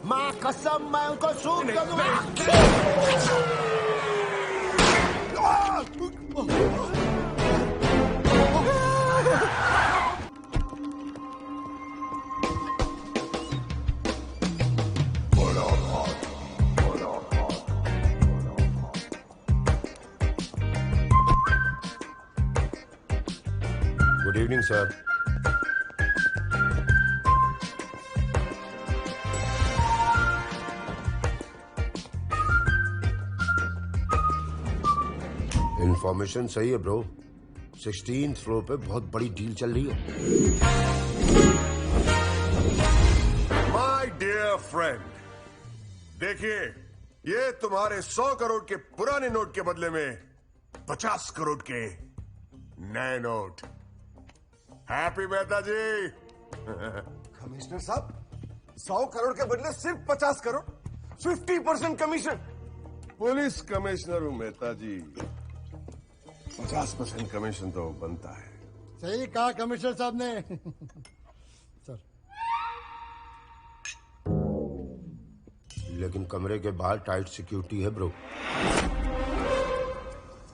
माँ कसम मैं उनको शूट कर दूंगा। Good evening sir. इंफॉर्मेशन सही है ब्रो। 16th फ्लोर पे बहुत बड़ी डील चल रही है। माय डियर फ्रेंड, देखिए ये तुम्हारे 100 करोड़ के पुराने नोट के बदले में 50 करोड़ के नए नोट। हैप्पी मेहता जी। कमिश्नर साहब, 100 करोड़ के बदले सिर्फ 50 करोड़, 50% कमीशन। पुलिस कमिश्नर हूं मेहता जी, 50% कमीशन तो बनता है। सही कहा कमिश्नर साहब ने। सर, लेकिन कमरे के बाहर टाइट सिक्योरिटी है ब्रो।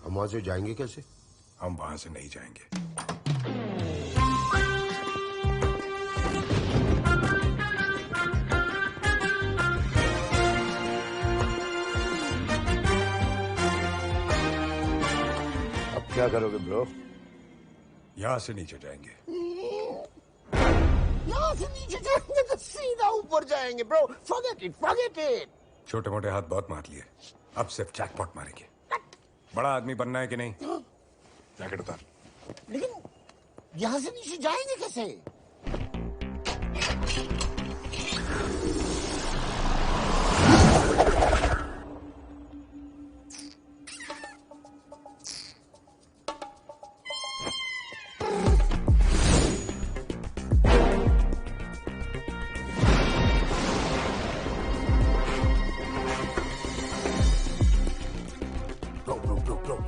हम वहां से जाएंगे कैसे? हम वहां से नहीं जाएंगे। क्या करोगे ब्रो? यहां से नीचे जाएंगे। यहाँ से नीचे जाएंगे तो सीधा ऊपर जाएंगे ब्रो। Forget it. छोटे मोटे हाथ बहुत मार लिए, अब सिर्फ जैकपॉट मारेंगे। बड़ा आदमी बनना है कि नहीं? जैकेट उतार। लेकिन यहाँ से नीचे जाएंगे कैसे?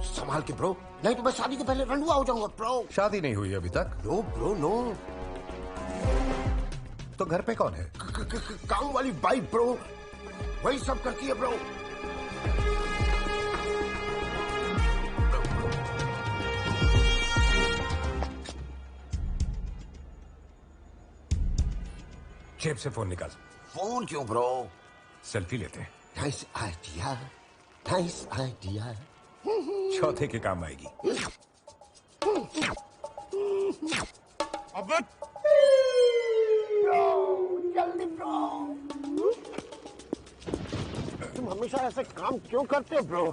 संभाल के ब्रो। नहीं तो मैं शादी के पहले रंडुआ हो जाऊंगा ब्रो। शादी नहीं हुई अभी तक? No bro no. तो घर पे कौन है? काम वाली बाइक ब्रो, वही सब करती है ब्रो। जेब से फोन निकाल। फोन क्यों ब्रो? सेल्फी लेते हैं। Nice idea, nice idea. चौथे के काम आएगी। अबे जल्दी ब्रो। तुम हमेशा ऐसे काम क्यों करते हो ब्रो?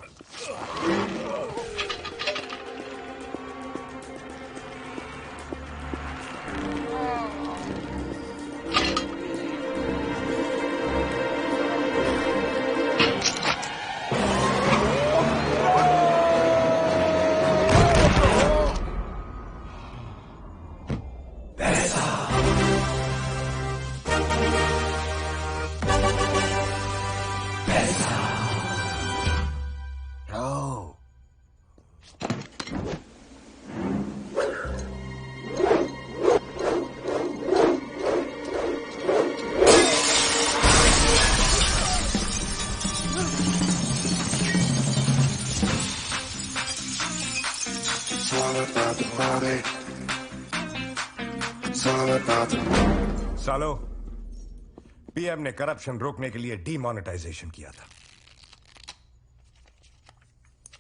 सालो, पीएम ने करप्शन रोकने के लिए डीमोनेटाइजेशन किया था,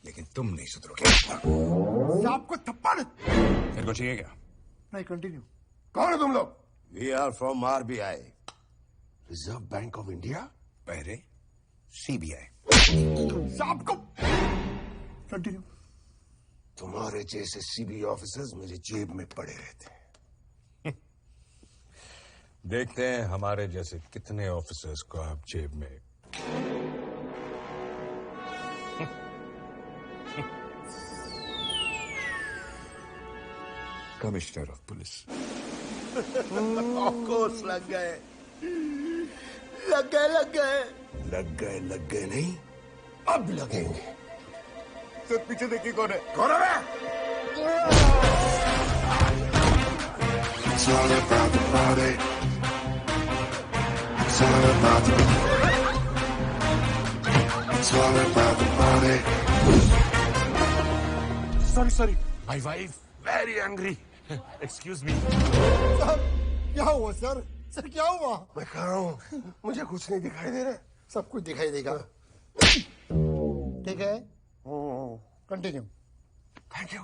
लेकिन तुम नहीं सुधरोगे। आपको थप्पड़। तेरे को चाहिए क्या? नहीं, कंटिन्यू। कौन है तुम लोग? We are from RBI, reserve bank of India. पहले सीबीआई। साहब को कंटिन्यू। तुम्हारे जैसे सीबीआई ऑफिसर्स मेरे जेब में पड़े रहते हैं। देखते हैं हमारे जैसे कितने ऑफिसर्स को आप जेब में। Commissioner of police. Of course लग गए नहीं, अब लगेंगे। तो पीछे देखिए कौन है? कौन है? It's all about the party. It's all about the sorry. My wife very angry. Excuse me. Sir क्या हुआ सर? सर क्या हुआ? मैं कह रहा हूँ मुझे कुछ नहीं दिखाई दे रहा। सब कुछ दिखाई देगा। ठीक है, कंटिन्यू। Thank you.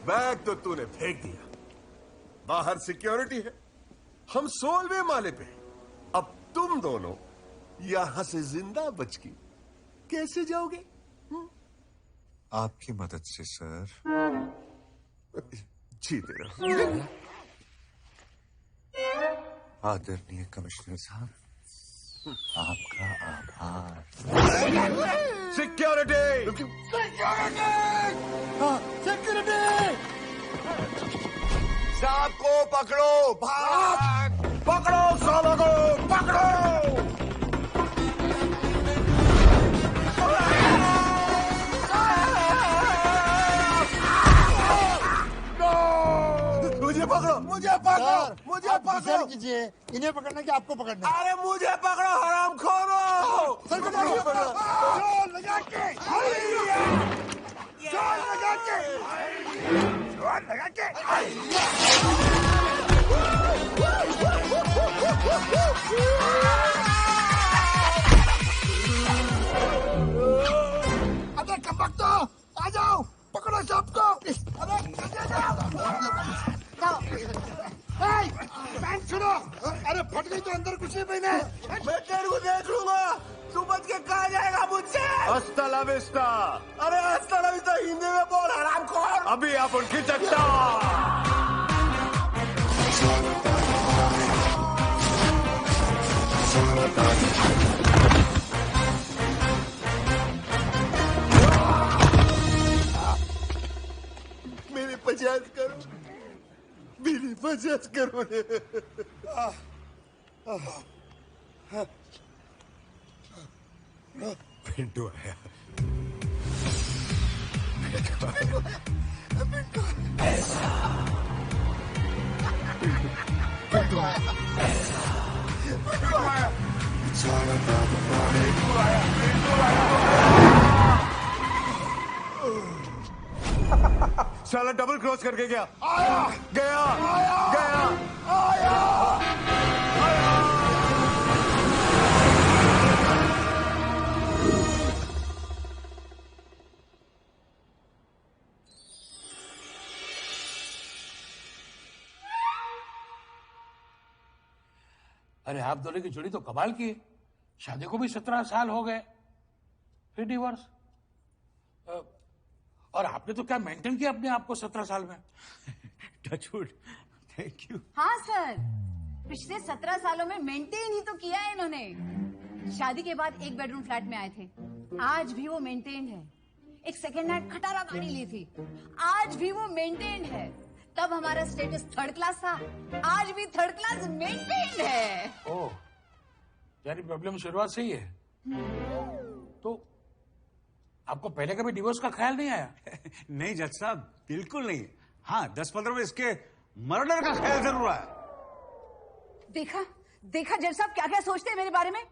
बैग तो तूने फेंक दिया, बाहर सिक्योरिटी है, हम 16वें माले पे। अब तुम दोनों यहां से जिंदा बच के कैसे जाओगे? आपकी मदद से सर। जीते रहो। आदरणीय कमिश्नर साहब, आपका आभार। सिक्योरिटी! सिक्योरिटी! साहब को पकड़ो, भाग! पकड़ो सालों को, पकड़ो! मुझे पकड़ो, मुझे पकड़ो, मुझे पकड़ो। कीजिए, इन्हें पकड़ना कि आपको पकड़ना? अरे मुझे पकड़ो, हरामखोरो! सर को पकड़ो। जोर लगा के, जोर लगा के, जोर लगा के। अरे कमबख्तो, आ जाओ, पकड़ो सबको। अरे पैंट छोड़ो। अरे फट गई तो अंदर कुछ नहीं पहने। मैं तेरे को देख लूंगा, तू बच के कहाँ जाएगा मुझसे? हस्ता ला विस्ता। अरे हस्ता ला विस्ता हिंदी में बोल, हरामखोर। अभी अपन की चट्टा। मेरे 50 करोड़, मेरे 50 करोड़। पिंटू आया। साला डबल क्रॉस करके गया। गया अरे आप दोनों की जोड़ी तो कमाल की है। शादी को भी 17 साल हो गए, फिर डिवोर्स। और आपने तो क्या मेंटेन किया अपने आप को 17 साल में। Touchwood, thank you. हाँ सर, पिछले 17 सालों में मेंटेन ही तो किया है इन्होंने। शादी के बाद एक बेडरूम फ्लैट में आए थे, आज भी वो मेंटेन है। एक सेकेंड हैंड खटारा गाड़ी ली थी, आज भी वो मेंटेन है। तब हमारा स्टेटस 3rd क्लास था, आज भी 3rd क्लास मेंटेन है। ओह, यानी प्रॉब्लम शुरुआत से ही है। तो आपको पहले कभी डिवोर्स का ख्याल नहीं आया? नहीं जज साहब, बिल्कुल नहीं। हाँ, 10-15 में इसके मर्डर का ख्याल जरूर आया। देखा जज साहब क्या क्या सोचते हैं मेरे बारे में।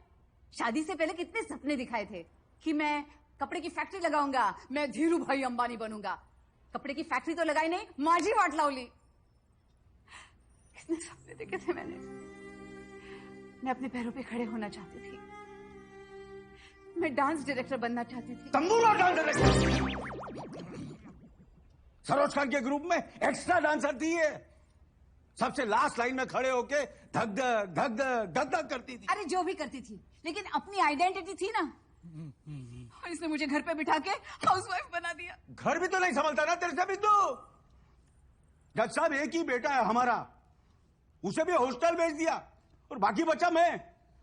शादी से पहले कितने सपने दिखाए थे कि मैं कपड़े की फैक्ट्री लगाऊंगा, मैं धीरू भाई अंबानी बनूंगा। कपड़े की फैक्ट्री तो लगाई नहीं, माझी वाट लाउली। कितने सपने देखे थे मैंने। मैं अपने पैरों पे खड़े होना चाहती थी, मैं डांस डायरेक्टर बनना चाहती थी। तंबूरा डांस डायरेक्टर। सरोज खान के ग्रुप में एक्स्ट्रा डांसर थी ये। सबसे लास्ट लाइन में खड़े होके धक धक धक धक करती थी। अरे जो भी करती थी, लेकिन अपनी आइडेंटिटी थी ना। और इसने मुझे घर पे बिठा के हाउसवाइफ बना दिया। घर भी तो नहीं संभलता ना तेरे से बिंदु। जज साहब, एक ही बेटा है हमारा, उसे भी हॉस्टल भेज दिया और बाकी बच्चा मैं।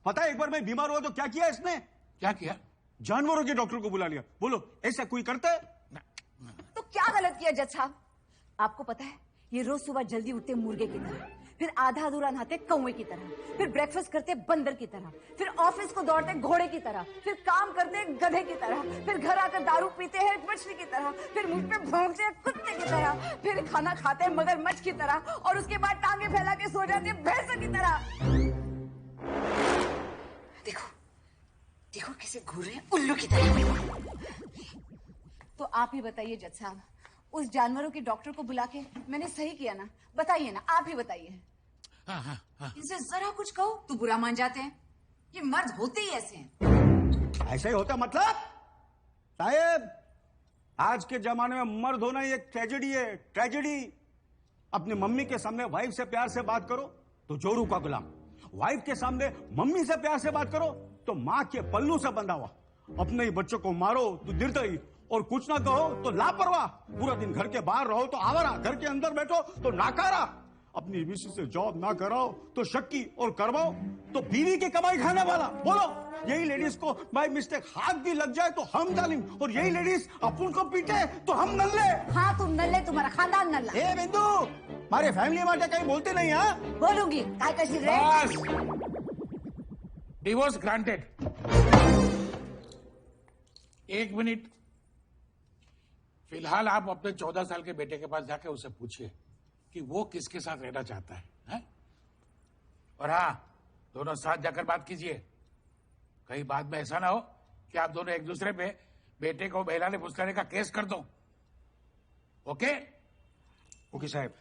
पता है एक बार मैं बीमार हुआ तो क्या किया इसने? क्या किया? जानवरों के डॉक्टर को बुला लिया। बोलो ऐसा कोई करता है? तो क्या गलत किया जज साहब? आपको पता है ये रोज सुबह जल्दी उठते मुर्गे की तरह, फिर आधा अधूरा नहाते कौवे की तरह, फिर ब्रेकफास्ट करते बंदर की तरह, फिर ऑफिस को दौड़ते घोड़े की तरह, फिर काम करते गधे की तरह, फिर घर आकर दारू पीते हैं मछली की तरह, फिर मुझ पे भौंकते हैं कुत्ते की तरह, फिर खाना खाते हैं मगरमच्छ की तरह, और उसके बाद टांगे फैला के सो जाते हैं भैंसों की तरह। देखो देखो किस ऐसे घूर रहे हैं उल्लू की तरह। तो आप ही बताइए जज साहब, उस जानवरों के डॉक्टर को बुला के मैंने सही किया ना? बताइए ना, आप ही बताइए। इनसे जरा कुछ कहो तो बुरा मान जाते हैं। ये मर्द होते ही ऐसे हैं। ऐसा ही होता मतलब? साहेब, आज के जमाने में मर्द होना ही एक ट्रेजेडी है, ट्रेजेडी। अपनी मम्मी के सामने वाइफ से प्यार से बात करो तो जोरू का गुलाम, वाइफ के सामने मम्मी से प्यार से बात करो तो माँ के पल्लू से बंधा हुआ। अपने ही बच्चों को मारो तो निर्दयी, और कुछ ना कहो तो लापरवाह। पूरा दिन घर के बाहर रहो तो आवारा, घर के अंदर बैठो तो नाकारा। अपनी बीवी से जॉब ना कराओ तो शक्की, और करवाओ तो बीवी की कमाई खाने वाला। बोलो, यही लेडीज को बाय मिस्टेक हाथ भी लग जाए तो हम जालिम, और यही लेडीज अपन को पीटे तो हम नल्ले। हाँ तुम नल्ले, तुम्हारा खानदान नल्ला। ए बिंदु, हमारे फैमिली में कहीं बोलते नहीं? हाँ बोलूंगी, काय कशी रे? Divorce granted. 1 मिनट, फिलहाल आप अपने 14 साल के बेटे के पास जाके उसे पूछिए कि वो किसके साथ रहना चाहता है? और हाँ, दोनों साथ जाकर बात कीजिए। कहीं बाद में ऐसा ना हो कि आप दोनों एक दूसरे पे बेटे को बहलाने फुसलाने का केस कर दो। ओके? ओके साहब।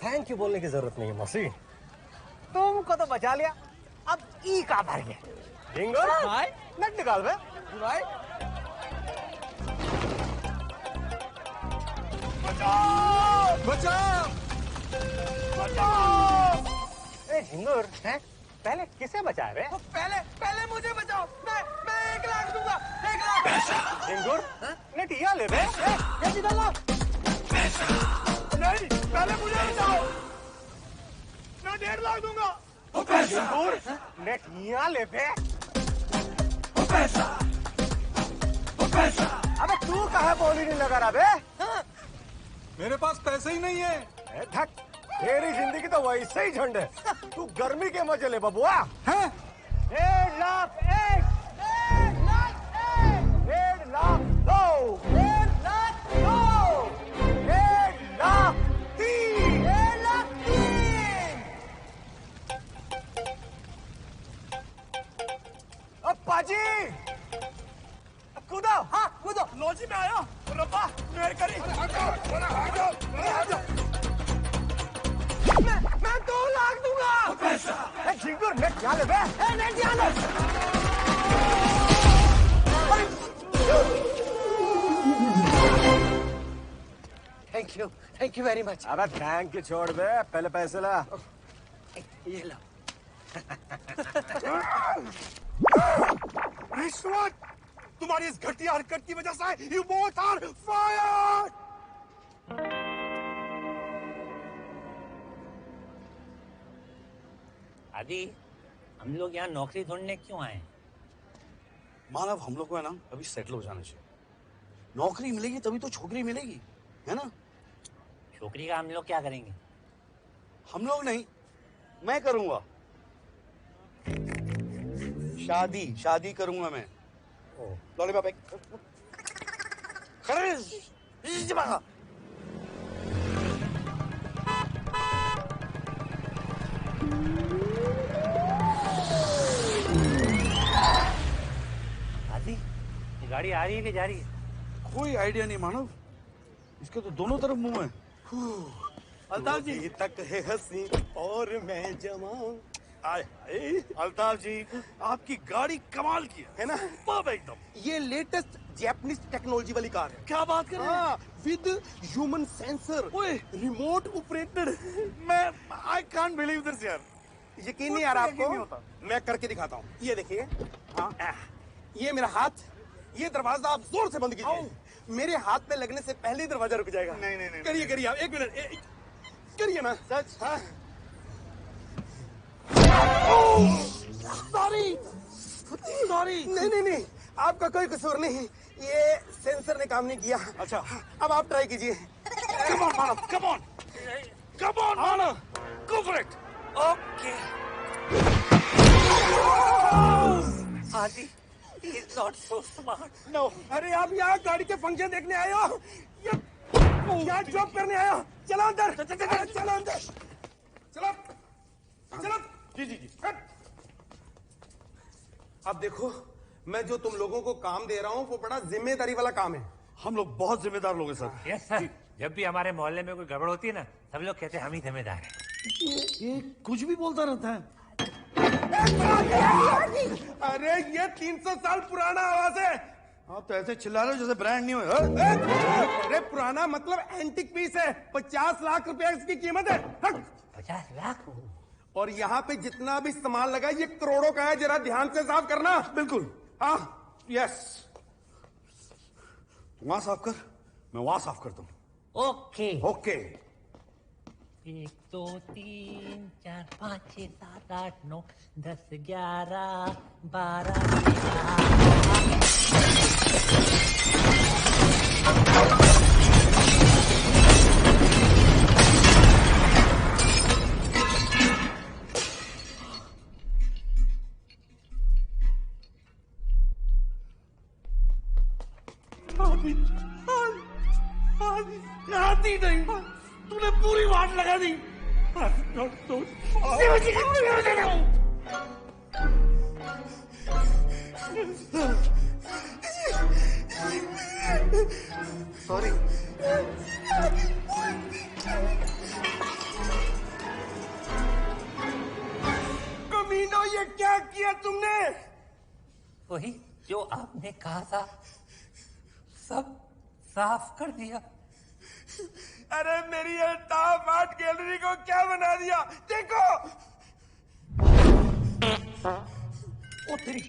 थैंक यू बोलने की जरूरत नहीं है मौसी, तुमको तो बचा लिया। अब ई का भर गया डिंगो भाई, नट निकाल बे भाई। बचाओ बचाओ बचाओ। ए हिंगुर है, पहले किसे बचाए बे? पहले मुझे बचाओ। मैं 1 लाख दूंगा, 1 लाख। हिंगुर नेटिया ले बे, ये डालो पैसा। नहीं, पहले मुझे बचाओ, मैं 1.5 लाख दूंगा। हिंगुर नेटिया ले बे, पैसा। अबे तू कहाँ बोली नहीं लगा रहा बे? मेरे पास पैसे ही नहीं है। धक, तेरी जिंदगी तो वैसे ही झंड है। तू गर्मी के मजे ले बबुआ। 1.5 लाख 1, 1.5 लाख 1, 1.5 लाख 2, 1.5 लाख 2, 1.5 लाख 3, 1.5 लाख 3। अब पाजी कूदो, हाँ कूदो। लॉजी में आयो रब्बा, मेरे करी। मैं 2 लाख दूंगा। पैसा। झिंगुर नेट क्या ले बे? नेट क्या ले? Thank you very much. अबे थैंक यू छोड़ बे, पहले पैसे ला। ये ला। रिश्वत, तुम्हारी इस घटिया हरकत की वजह से यू बोथ आर फायर्ड। आदि, हम लोग यहाँ नौकरी ढूंढने क्यों आए? मानव, हम लोग को है ना अभी सेटल हो जाना चाहिए। नौकरी मिलेगी तभी तो छोकरी मिलेगी, है ना? छोकरी का हम लोग क्या करेंगे? हम लोग नहीं, मैं करूंगा। शादी करूंगा मैं। लॉलीपॉप एक आदि, ये गाड़ी आ रही है कि जा रही है? कोई आइडिया नहीं मानव, इसके तो दोनों तरफ मुंह है। अल्ताफ जी तक है हंसी और मैं जवान। अल्ताफ जी, आपकी गाड़ी कमाल की है ना? एकदम, ये लेटेस्ट जैपनीज टेक्नोलॉजी वाली कार है। क्या बात कर रहे हैं? With human sensor, remote operated. मैं आई कांट बिलीव दिस यार। यकीन नहीं आ रहा आपको? मैं करके दिखाता हूँ। ये देखिए, हाँ, ये मेरा हाथ, ये दरवाजा आप जोर से बंद कीजिए। मेरे हाथ में लगने से पहले ही दरवाजा रुक जाएगा। नहीं करिए आप, 1 मिनट करिए ना। सच? हाँ। Sorry sorry. नहीं, आपका कोई कसूर नहीं, ये सेंसर ने काम नहीं किया। अच्छा, अब आप ट्राई कीजिए। Come on, Manav, come on. Come on, Manav. Go for it. Okay. Adi, he's not so smart. No. अरे आप यहाँ गाड़ी के फंक्शन देखने आए हो या यहाँ जॉब करने आए हो? चलो अंदर, चलो अंदर, चलो। जी। अब देखो, मैं जो तुम लोगों को काम दे रहा हूँ वो बड़ा जिम्मेदारी वाला काम है। हम लोग बहुत जिम्मेदार लोग हैं सर। Yes sir. जब भी हमारे मोहल्ले में कोई गड़बड़ होती है ना, सब लोग कहते हैं हम ही जिम्मेदार हैं। ये कुछ भी बोलता रहता है। अरे ये 300 साल पुराना आवाज है। आप तो ऐसे चिल्ला रहे हो जैसे ब्रांड न्यू है। अरे पुराना मतलब एंटिक पीस है, 50 लाख रुपया इसकी कीमत है। 50 लाख? और यहाँ पे जितना भी सामान लगा ये करोड़ों का है, जरा ध्यान से साफ करना। बिल्कुल। हाँ, यस। वहां साफ कर, मैं वहां साफ करता हूँ। ओके। 1 2 3 4 5 6 7 8 9 10 11 12 आती नहीं, तूने पूरी वाट लगा दी। सॉरी। कमीनो, ये क्या किया तुमने? वही जो आपने कहा था, सब साफ कर दिया। अरे मेरी ये टॉप आर्ट गैलरी को क्या बना दिया, देखो। ओ तेरी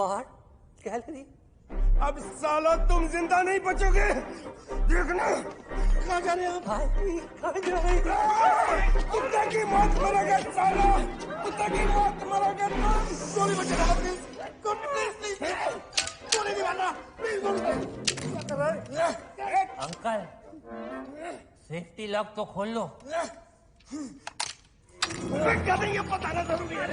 आर्ट गैलरी। अब सालो तुम जिंदा नहीं बचोगे, देखना। कहाँ जा रहे हो भाई? कहाँ जा रहे हो? कुत्ते की मौत मरोगे सालो, कुत्ते की मौत मरोगे तुम। गोली बचेगा प्लीज, प्लीज गोली नहीं मारना, प्लीज गोली। क्या कर रहे हैं अंकल? सेफ्टी लॉक तो खोल लो। क्या नहीं, ये बताना जरूरी है।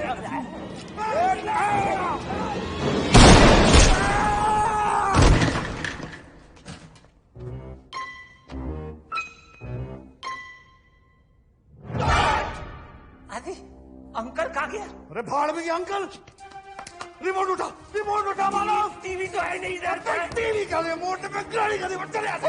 आदि, अंकल कहाँ गया? अरे भाड़ में गया अंकल। रिमोट उठा मानो। टीवी तो है नहीं इधर। टीवी का रिमोट में गाड़ी का रिमोट चले आते।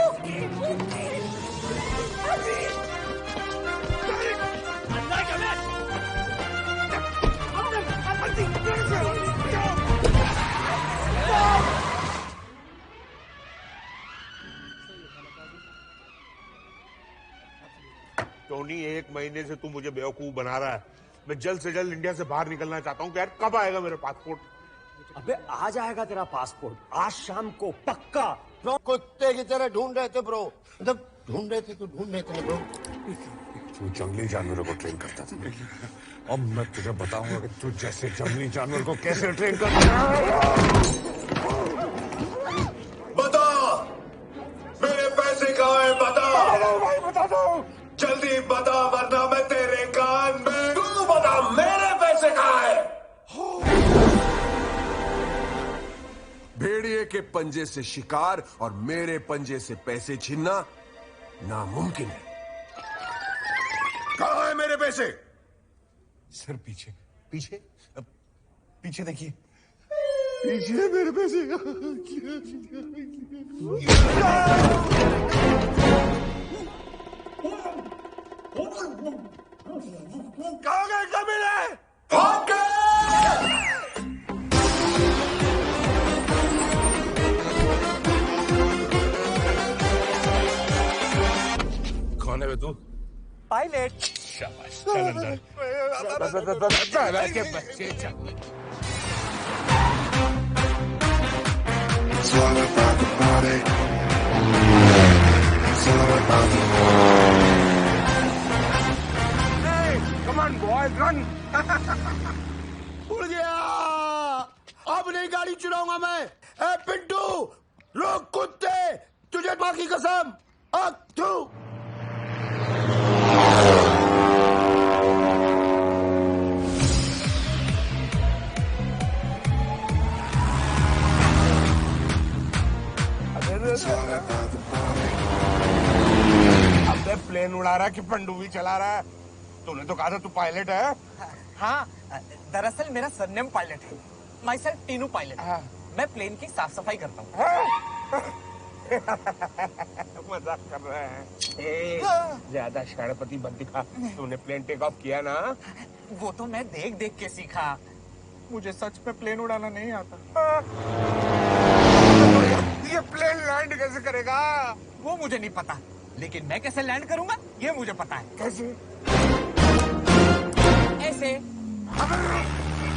टोनी, 1 महीने से तू मुझे बेवकूफ बना रहा है। मैं जल्द से जल्द इंडिया से बाहर निकलना चाहता हूँ। यार कब आएगा मेरा पासपोर्ट? अबे आ जाएगा तेरा पासपोर्ट आज शाम को पक्का। ब्रो कुत्ते की तरह ढूंढ रहे थे ब्रो, मतलब ढूंढ रहे थे ब्रो। तू जंगली जानवरों को ट्रेन करता था, अब मैं तुझे बताऊंगा कि तू जैसे जंगली जानवर को कैसे ट्रेन करता है। बता मेरे पैसे कहाँ हैं? बता दो। जल्दी बता वरना मैं तेरे कान में। तू बता मेरे पैसे कहाँ हैं? भेड़िए के पंजे से शिकार और मेरे पंजे से पैसे छीनना नामुमकिन है। कहाँ है मेरे पैसे? सर पीछे देखिए, पीछे मेरे पैसे। कहाँ गए कमीने? भाग गए! कौन है बे तू? पायलट। शाबाश, चल अंदर। के बच्चे चल। It's all about the party. It's all about the Hey, come on boys, run! गाड़ी चुराऊंगा मैं। ए पिंटू, रोक कुत्ते, तुझे मां की कसम। तू अबे प्लेन उड़ा रहा है कि पंडुबी चला रहा है? तूने तो कहा था तू पायलट है। हाँ, दरअसल मेरा सरनेम पायलट है। My self Tinu pilot. मैं प्लेन की साफ सफाई करता हूँ। मजाक कर रहे हैं। ज्यादा शरारती मत दिखा। तूने प्लेन टेक ऑफ किया ना? वो तो मैं देख देख के सीखा। मुझे सच में प्लेन उड़ाना नहीं आता। ये प्लेन लैंड कैसे करेगा? वो मुझे नहीं पता, लेकिन मैं कैसे लैंड करूंगा ये मुझे पता है। कैसे? ऐसे।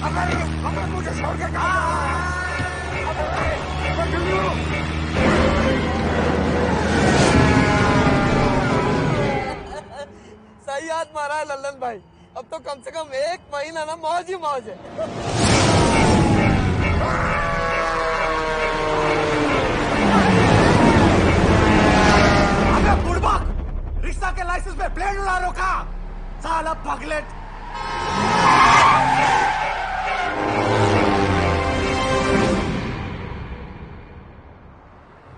अबे मुझे छोड़ के कहा? सही याद मारा है लल्लन भाई। अब तो कम से कम 1 महीना ना मौज ही मौज है। अबे बुड़बक, रिक्शा के लाइसेंस पे प्लेन उड़ा रोका, साला पगलेट।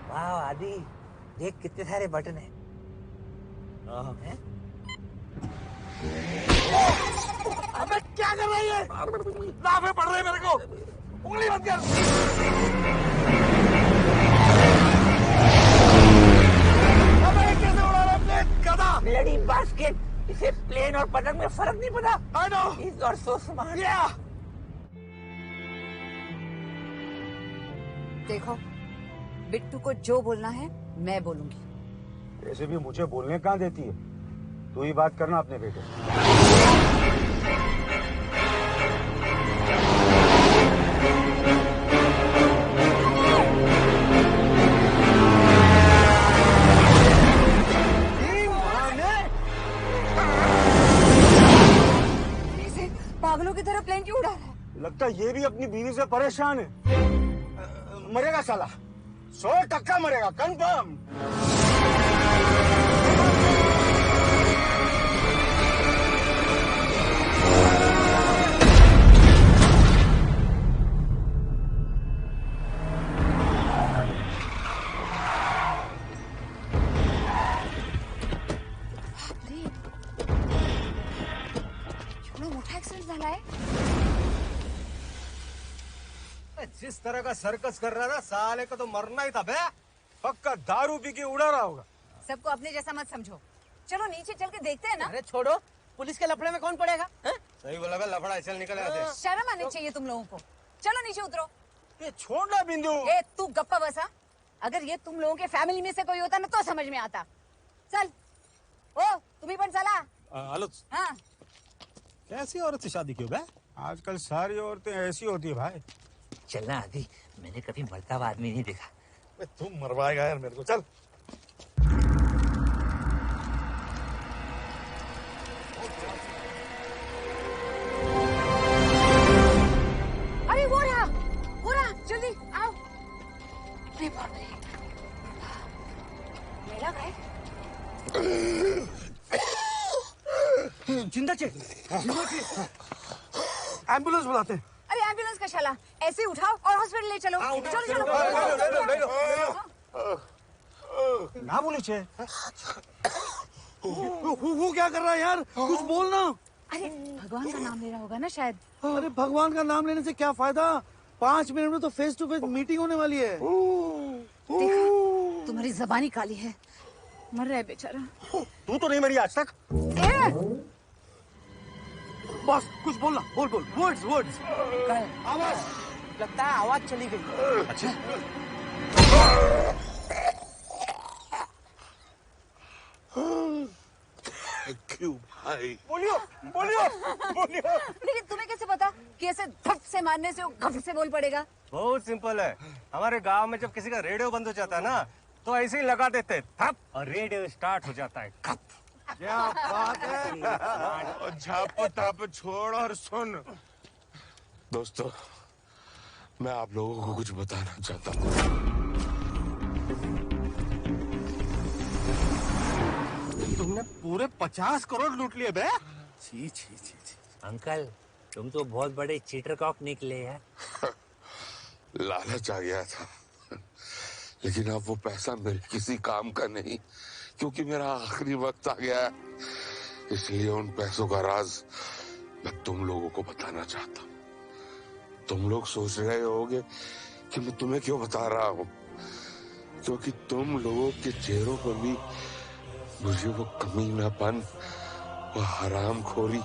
वाह आदि, देख कितने सारे बटन है। अबे क्या कर रही है? लाफे पड़ रहे मेरे को। उंगली बंद कर। अबे कैसे उड़ा रहा प्लेन? गधा। ब्लडी बास्केट, इसे प्लेन और पतंग में फर्क नहीं पता। I know. He's not so smart. Yeah. देखो, बिट्टू को जो बोलना है मैं बोलूंगी। ऐसे भी मुझे बोलने कहाँ देती है? तू ही बात करना अपने बेटे। पागलों की तरह प्लेन क्यों उड़ा रहा है? लगता है ये भी अपनी बीवी से परेशान है। मरेगा साला, 100% मरेगा, कंफर्म। जिस तरह का सर्कस कर रहा था, साले को तो मरना ही था बे। पक्का दारू पी के उड़ा रहा होगा। सबको अपने जैसा मत समझो। चलो नीचे चल के देखते हैं ना। अरे छोड़ो, पुलिस के लफड़े में कौन पड़ेगा? सही बोला बे, लफड़ा चल निकल आते। शर्म आनी चाहिए तुम लोगों को। चलो नीचे उतरो। ये छोड़ना बिंदु। ए तू गप्पा बसा। अगर ये तुम लोगों के फैमिली में से कोई होता ना तो समझ में आता। चल ओ तुम्ही पण चला। हेलो। हाँ कैसी औरत से शादी क्यों बे? आजकल सारी औरतें ऐसी होती है भाई। चलना आदि, मैंने कभी मरता हुआ आदमी नहीं देखा। तुम मरवाएगा यार मेरे को। चल। अरे वो रहा जल्दी आओ। अरे बाप रे, मेरा भाई जिंदा चे। एम्बुलेंस बुलाते हैं। अरे एम्बुलेंस का शाला, ऐसे उठाओ और हॉस्पिटल ले चलो। चलो चलो ना बोले छे। वो क्या कर रहा है यार? कुछ बोलना। अरे भगवान का नाम ले रहा होगा ना शायद। अरे भगवान का नाम लेने से क्या फायदा? 5 मिनट में तो फेस टू फेस मीटिंग होने वाली है। देखो तुम्हारी जबानी काली है, मर रहा है बेचारा। तू तो नहीं मरी आज तक। बस कुछ बोलना, बोल वर्ड्स। आवाज, लगता है आवाज चली गई। अच्छा क्यों भाई? बोलियो। लेकिन तुम्हें कैसे पता कि ऐसे धप से मारने से वो घप से बोल पड़ेगा? बहुत सिंपल है। हमारे गांव में जब किसी का रेडियो बंद हो जाता है ना, तो ऐसे ही लगा देते थप और रेडियो स्टार्ट हो जाता है। क्या बात है? झाप ताप छोड़ और सुन। दोस्तों, मैं आप लोगों को कुछ बताना चाहता हूँ। तुमने पूरे 50 करोड़ लूट लिए बे। छी छी छी छी। अंकल तुम तो बहुत बड़े चीटर कॉक निकले हैं। लालच आ गया था, लेकिन अब वो पैसा मेरे किसी काम का नहीं, क्योंकि मेरा आखिरी वक्त आ गया है। इसलिए उन पैसों का राज मैं तुम लोगों को बताना चाहता हूँ। तुम लोग सोच रहे होगे कि मैं तुम्हें क्यों बता रहा हूँ, क्योंकि तुम लोगों के चेहरों पर भी मुझे वो कमीनापन, वो हरामखोरी,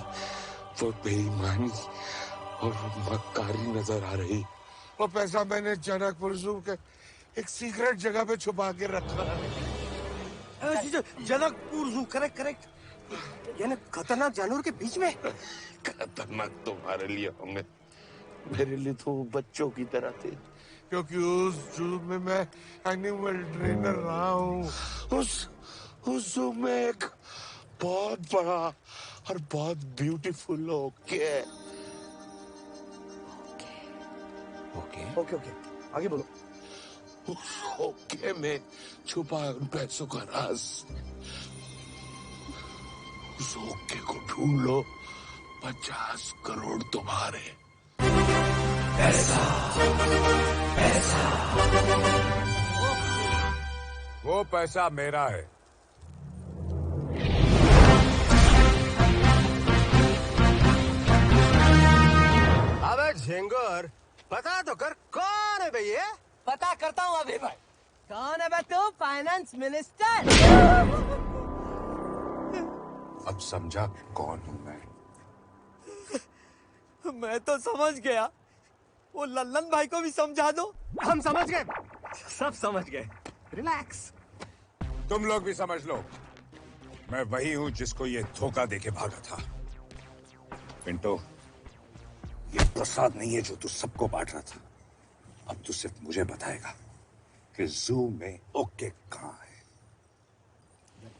वो बेईमानी और वो मक्कारी नजर आ रही। वो पैसा मैंने जनकपुर ज़ू के एक सीक्रेट जगह पे छुपा के रखा है। Janakpur zoo, correct correct. यानी खतरनाक जानवर के बीच में। खतरनाक तुम्हारे लिए होंगे, मेरे लिए तो बच्चों की तरह थे, क्योंकि उस जू में मैं एनिमल ट्रेनर रहा हूँ। उस जू में एक बहुत बड़ा और बहुत ब्यूटीफुल ओके है। ओके ओके ओके, आगे बोलो। उस ओके में छुपा है उन पैसों का राज। उस ओके को ढूंढ लो, 50 करोड़ तुम्हारे। पैसा पैसा, वो पैसा मेरा है। अबे झिंगुर, पता तो कर कौन है भैया? पता करता हूँ अभी भाई। कौन है बे तू? Finance minister. अब समझा कौन हूं मैं? मैं तो समझ गया, वो लल्लन भाई को भी समझा दो। हम समझ गए, सब समझ गए। रिलैक्स। तुम लोग भी समझ लो, मैं वही हूं जिसको ये धोखा देके भागा था। पिंटो, ये प्रसाद नहीं है जो तू सबको बांट रहा था। अब तू सिर्फ मुझे बताएगा कि जू में ओके कहाँ है।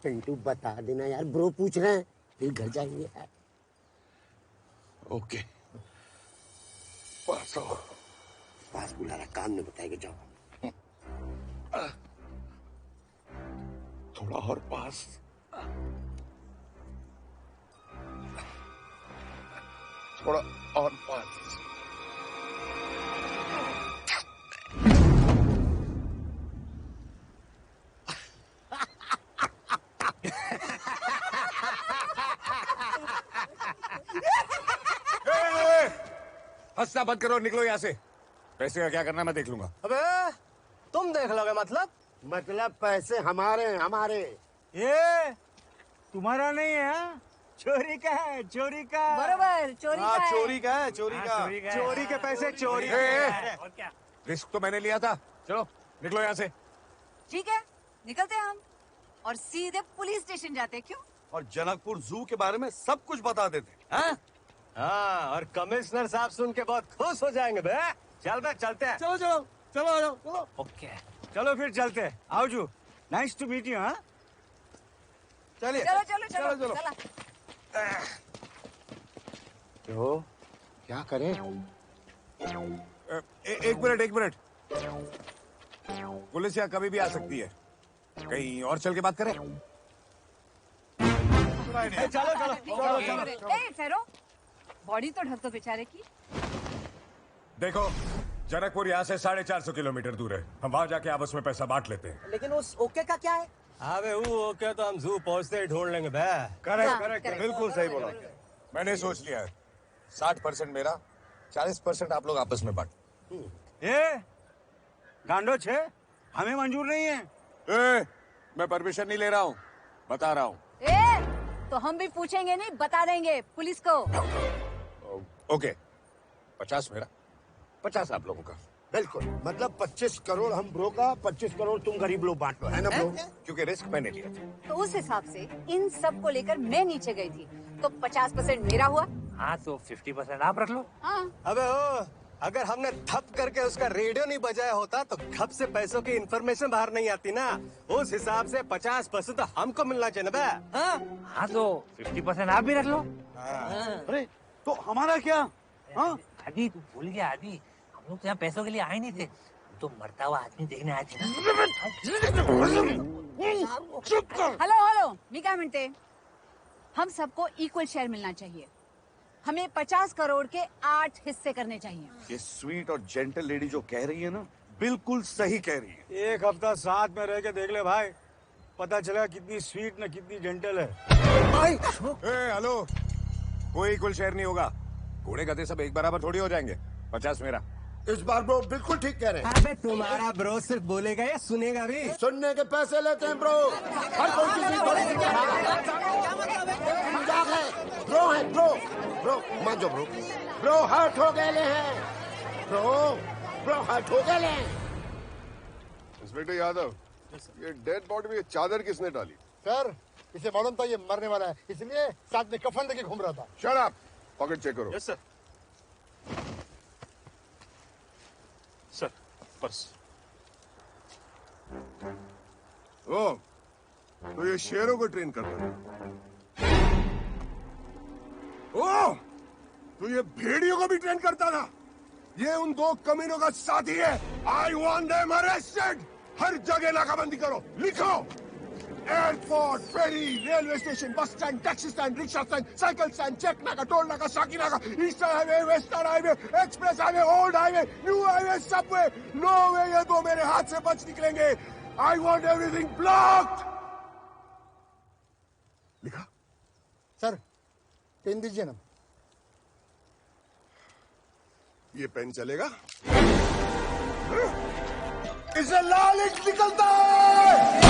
पिंटू बता देना यार, ब्रो पूछ रहे हैं, फिर घर जाएंगे यार। ओके, पास आओ। पास बुला रहा, काम में बताएगा, जाओ। थोड़ा और पास। थोड़ा और पास। हंसना बंद करो, निकलो यहाँ से। पैसे का क्या करना मैं देख लूंगा। अबे तुम देख लोगे? मतलब पैसे हमारे हैं, हमारे। ये तुम्हारा नहीं है, हाँ? चोरी का है, चोरी का। बरोबर, चोरी का है। चोरी का है, चोरी का। चोरी के पैसे चोरी। और क्या? रिस्क तो मैंने लिया था। चलो निकलो यहाँ से। ठीक है, निकलते हैं हम और सीधे पुलिस स्टेशन जाते। क्यों? और जनकपुर जू के बारे में सब कुछ बता देते। हाँ? हाँ, और कमिश्नर साहब सुन के बहुत खुश हो जाएंगे बे। चल बे, चलते हैं। चलो चलो चलो चलो चलो। ओके, चलो फिर चलते हैं। आओ जू, नाइस टू मीट यू। हाँ, चलिए। चलो चलो चलो चलो। तो क्या करें? एक मिनट। पुलिस यहाँ कभी भी आ सकती है, कहीं और चल के बात करें। चलो। ए फेरो, बॉडी तो ढक दो बेचारे की। देखो, जनकपुर यहाँ से 450 किलोमीटर दूर है। हम वहां जाके आपस में पैसा बांट लेते हैं। लेकिन उस ओके का क्या है? अबे वो ओके तो हम जू पहुंचते ही ढूंढ लेंगे बे। करेक्ट, बिल्कुल सही बोला। मैंने सोच लिया है, 60% मेरा, 40% आप लोग आपस में बांट। ये गांडो छे, हमें मंजूर नहीं है। मैं परमिशन नहीं ले रहा हूँ, बता रहा हूँ। तो हम भी पूछेंगे नहीं, बता देंगे पुलिस को। ओके, 50 मेरा, 50 आप लोगों का। बिल्कुल, मतलब 25 करोड़ हम ब्रो का, 25 करोड़ तुम गरीब लोग बांट लो, है ना ब्रो? क्योंकि रिस्क मैंने लिया था। तो उस हिसाब से इन सब को लेकर मैं नीचे गई थी, तो 50% मेरा हुआ। हाँ तो 50% आप रख लो। हाँ। अबे ओ, अगर हमने थप करके उसका रेडियो नहीं बजाया होता तो खप से पैसों की इंफॉर्मेशन बाहर नहीं आती ना। उस हिसाब से 50% तो हमको मिलना चाहिए ना बे। हाँ तो 50% आप भी रख लो। अरे तो हमारा क्या? हाँ आदि तू भूल गया आदि, हम लोग तो यहाँ पैसों के लिए आए नहीं थे, तो मरता हुआ आदमी देखने आए थे ना। हेलो हेलो, मी काय म्हणते, हम सबको इक्वल शेयर मिलना चाहिए। हमें 50 करोड़ के 8 हिस्से करने चाहिए। ये स्वीट और जेंटल लेडी जो कह रही है ना, बिल्कुल सही कह रही है। एक हफ्ता साथ में रह के देख ले भाई, पता चला कितनी स्वीट न कितनी जेंटल है। हेलो, कोई इक्वल शेयर नहीं होगा। घोड़े गधे सब एक बराबर थोड़ी हो जाएंगे। 50 मेरा। इस बार ब्रो बिल्कुल ठीक कह रहे हैं। अबे तुम्हारा ब्रो सिर्फ बोलेगा या सुनेगा भी? सुनने के पैसे लेते हैं ब्रो। हर कोई किसी को मजाक है। ब्रो है ब्रो। ब्रो मान जाओ ब्रो। ब्रो हर्ट हो गए हैं। ब्रो हर्ट हो गए हैं। इंस्पेक्टर यादव, ये डेड बॉडी में चादर किसने डाली? सर, इसे मालूम था ये मरने वाला है, इसलिए साथ में कफन लेके घूम रहा था। Shut up. पॉकेट चेक करो। Yes sir. Sir, purse. ओ, तो ये शेरों को ट्रेन करता था। ओ, तो ये भेड़ियों को भी ट्रेन करता था। ये उन दो कमीनों का साथी है। I want them arrested. हर जगह नाकाबंदी करो, लिखो। Airport, ferry, railway station, bus stand, taxi stand, rickshaw stand, cycle stand, check नाका, टोल नाका, Saki Naka, eastern highway, western highway, express highway, old highway, new highway, subway. No way ये दो मेरे हाथ से बच निकलेंगे। I want everything blocked. लिखा? सर, पेन दीजिए ना। ये पेन चलेगा? इसे लाल इंक निकलता है।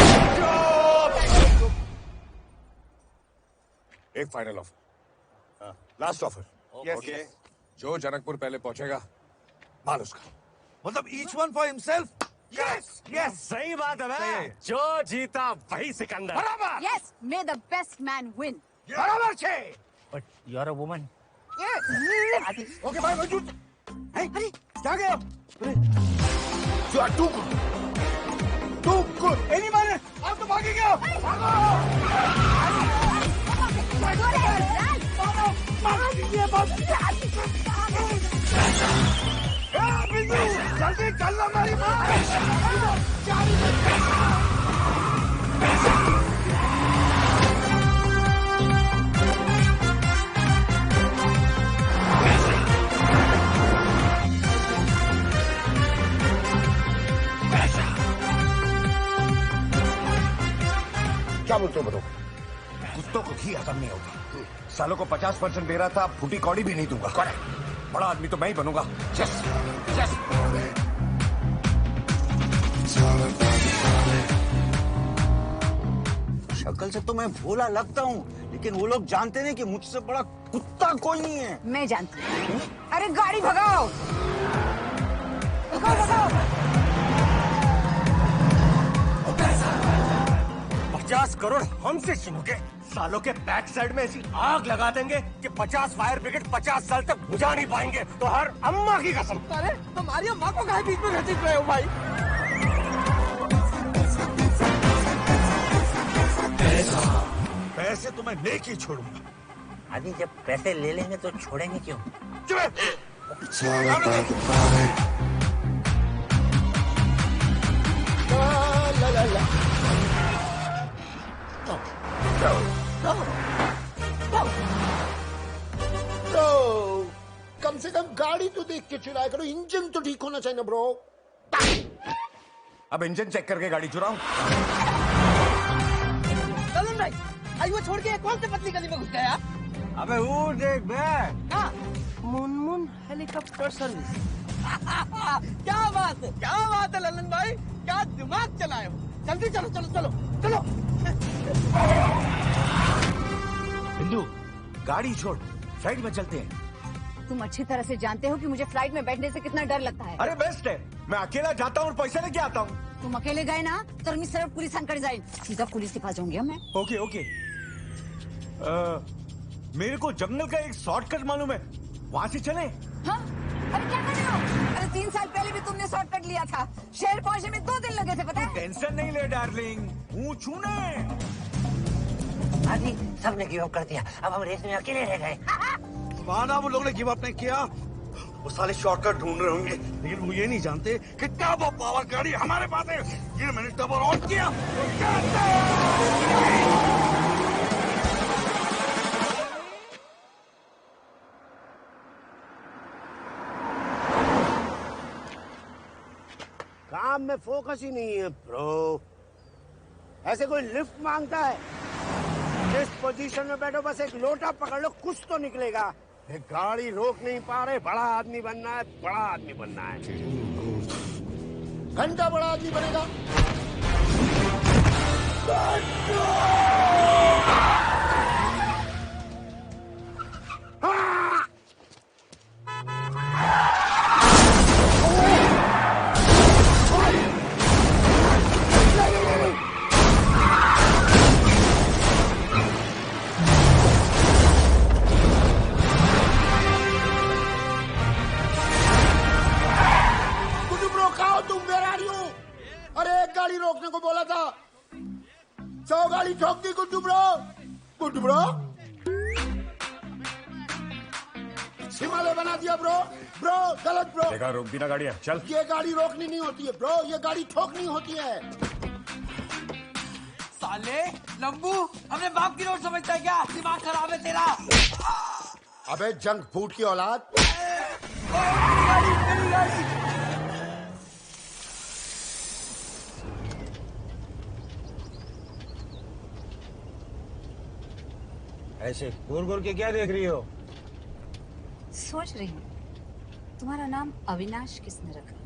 एक final offer, last offer. Okay. जो जनकपुर पहले पहुंचेगा, माल उसका। मतलब each one for himself. Yes yes, सही बात है भाई। जो जीता वही सिकंदर। बराबर। Yes, may the best man win. बराबर छे। But you're a woman. Okay भाई, मौजूद। अरे क्या गया? You are too good. Too good. नहीं माने, आप तो भागे क्या? मारो दीजिए बस। बिंदु, जल्दी चल हमारी क्या बोलते हो ब्रो? कुत्तों को घी हजम नहीं होगा। सालों को 50% दे रहा था, फूटी कौड़ी भी नहीं दूंगा। बड़ा आदमी तो मैं ही बनूंगा। Yes yes. शक्ल से तो मैं भोला लगता हूँ, लेकिन वो लोग जानते नहीं कि मुझसे बड़ा कुत्ता कोई नहीं है। मैं जानती हूँ। अरे गाड़ी भगाओ, भगाओ भगाओ। 50 करोड़ हमसे छीनोगे? सालों के बैक साइड में ऐसी आग लगा देंगे कि 50 फायर ब्रिगेड 50 साल तक बुझा नहीं पाएंगे। तो हर अम्मा की कसम। अरे तुम्हारी अम्मा को काहे बीच में घसीट रहे हो भाई? पैसे तो मैं लेके ही छोड़ूंगा। अभी जब पैसे ले लेंगे तो छोड़ेंगे क्यों? ब्रो, कम से कम गाड़ी तो देख के चलाया करो। इंजन तो ठीक होना चाहिए ना ब्रो। अब इंजन चेक करके गाड़ी चुराऊं? ललन भाई, आई वो छोड़ के कौन से पतली गली में घुस गया? अबे वो देख बे। Munmun helicopter service. क्या बात है ललन भाई, क्या दिमाग चलाए हो। जल्दी चलो चलो चलो चलो। बिंदु, गाड़ी छोड़, फ्लाइट में चलते हैं। तुम अच्छी तरह से जानते हो कि मुझे फ्लाइट में बैठने से कितना डर लगता है। अरे बेस्ट है, मैं अकेला जाता हूँ और पैसे लेके आता हूँ। तुम अकेले गए ना तर मी सरळ पोलिसांकडे जाईन। सीधा पुलिस के पास जाऊंगी मैं। Okay okay. मेरे को जंगल का एक शॉर्टकट मालूम है, वहाँ से चले। हाँ? अरे क्या कर रहे हो? अरे 3 साल पहले भी तुमने शॉर्टकट लिया था। शहर पहुंचने में 2 दिन लगे थे, पता है? टेंशन नहीं ले डार्लिंग, हूँ छूने। अभी सबने गिव अप कर दिया, अब हम रेस में अकेले रह गए। माना वो लोग ने गिव अप नहीं किया, वो साले शॉर्टकट ढूंढ रहे होंगे, लेकिन वो ये नहीं जानते कि टर्बो पावर गाड़ी हमारे पास है। ये मैंने टर्बो ऑन किया काम में फोकस ही नहीं है ब्रो। ऐसे कोई लिफ्ट मांगता है? जिस पोजीशन में बैठो बस एक लोटा पकड़ लो, कुछ तो निकलेगा। ये गाड़ी रोक नहीं पा रहे, बड़ा आदमी बनना है, बड़ा आदमी बनना है। घंटा बड़ा आदमी बनेगा। गाड़ी रोकने को बोला था, 100 गाड़ी ठोक दी गुड्डू ब्रो। गुड्डू ब्रो हिमालय बना दिया ब्रो। ब्रो गलत ब्रो। देखा, रोक दी ना गाड़ियां, चल। ये गाड़ी रोकनी नहीं होती है ब्रो, ये गाड़ी ठोकनी होती है। साले लंबू अपने बाप की रोड समझता है क्या? दिमाग खराब है तेरा। अबे जंक फूड की औलाद। ऐसे घूर घूर के क्या देख रही हो? सोच रही हूँ तुम्हारा नाम अविनाश किसने रखा?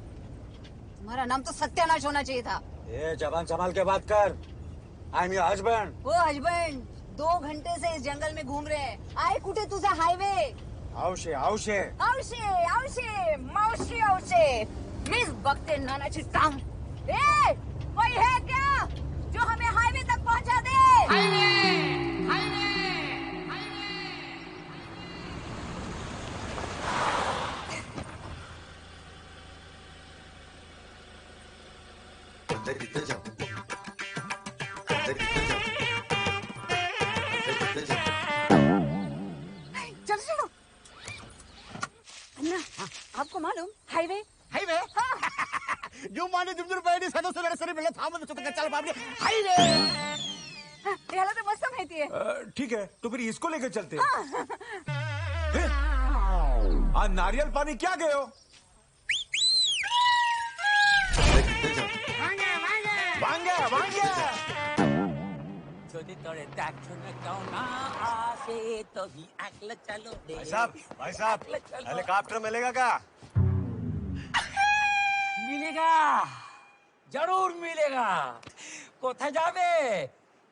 तुम्हारा नाम तो सत्यानाश होना चाहिए था। ये जबान संभाल के बात कर। I am your husband. वो हस्बैंड 2 घंटे से इस जंगल में घूम रहे हैं। आए कुठे तुझा हाईवे? औशे औशे औशे औशे मावशी औशे मीच बघते नानाची टांग। ए कोई है क्या जो हमें हाईवे तक पहुंचा दे? हाईवे हाईवे चलो अन्ना, आपको मालूम हाईवे हाईवे जो माने जुम पैडी सदस्य सरी बेला थांबत होतं का चल बाबडी हाईवे याला तर मस्त माहिती आहे। ठीक है, तो फिर इसको लेकर चलते हैं। आज नारियल पानी क्या गए हो? वांगे वांगे छोटी तोड़े दाखन कौना आसे तो ही अकल चलो दे। भाई साहब हेलीकॉप्टर मिलेगा क्या? मिलेगा, जरूर मिलेगा। कोथा जावे?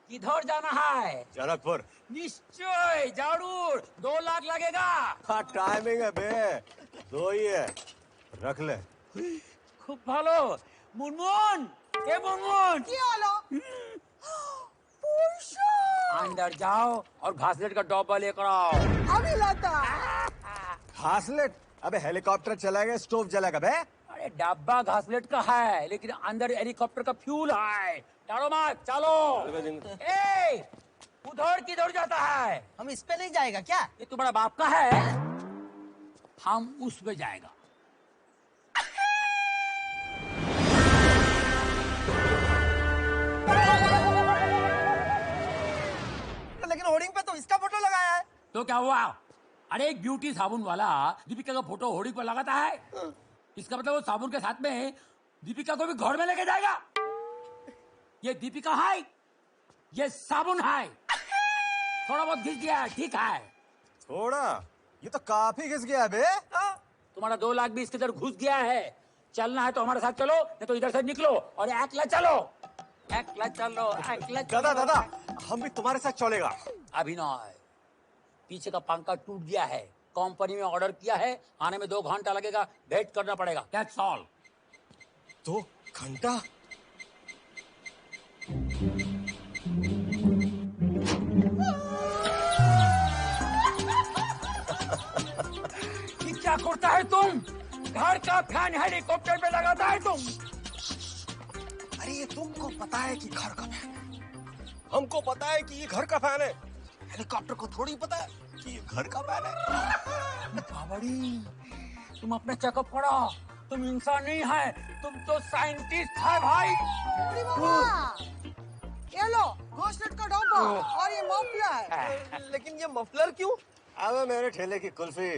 किधर जाना है? जनकपुर। निश्चय जरूर, 2 लाख लगेगा। हाँ टाइमिंग है बे, 2 ही है, रख ले। खूब भालो। मुनमुन ए मुनमुन কি হলো? अंदर जाओ और घासलेट का डब्बा लेकर आओ। अभी लाता। घासलेट? अबे हेलीकॉप्टर चलाएगा स्टोव जलेगा बे? अरे डब्बा घासलेट का है, लेकिन अंदर हेलीकॉप्टर का फ्यूल है। चलो मत चलो। ए उधर किधर जाता है? हम इस पे नहीं जाएगा क्या? ये तुम्हारा बाप का है, हम उस पे जाएगा। लेकिन होर्डिंग पे तो इसका फोटो लगाया है। तो क्या हुआ? अरे एक ब्यूटी साबुन वाला दीपिका का फोटो होर्डिंग पर लगाता है, इसका मतलब वो साबुन के साथ में दीपिका को भी घर में लेके जाएगा। ये दीपिका है, ये साबुन है। थोड़ा बहुत घिस गया है, ठीक है। थोड़ा? ये तो काफी घिस गया बे। तुम्हारा 2 लाख भी इसके अंदर घुस गया है। चलना है तो हमारे साथ चलो, नहीं तो इधर से निकलो और अकेला चलो। अकेला चलो, अकेला चलो। दादा दादा हम भी तुम्हारे साथ चलेगा। अभिनय, पीछे का पंखा टूट गया है, कंपनी में ऑर्डर किया है, आने में 2 घंटा लगेगा, वेट करना पड़ेगा। That's all. 2 घंटा? ये क्या करता है तुम? घर का फैन हेलीकॉप्टर पे लगाता है तुम? अरे ये तुमको पता है कि घर का फैन है, हमको पता है कि ये घर का फैन है, हेलीकॉप्टर को थोड़ी पता है कि ये घर का फैन है। बाबड़ी, तुम अपने चेकअप करो। तुम इंसान नहीं है, तुम तो साइंटिस्ट है भाई। ये लो घोषणा का डब्बा और ये मफलर। लेकिन ये मफलर क्यों? अब मेरे ठेले की कुल्फी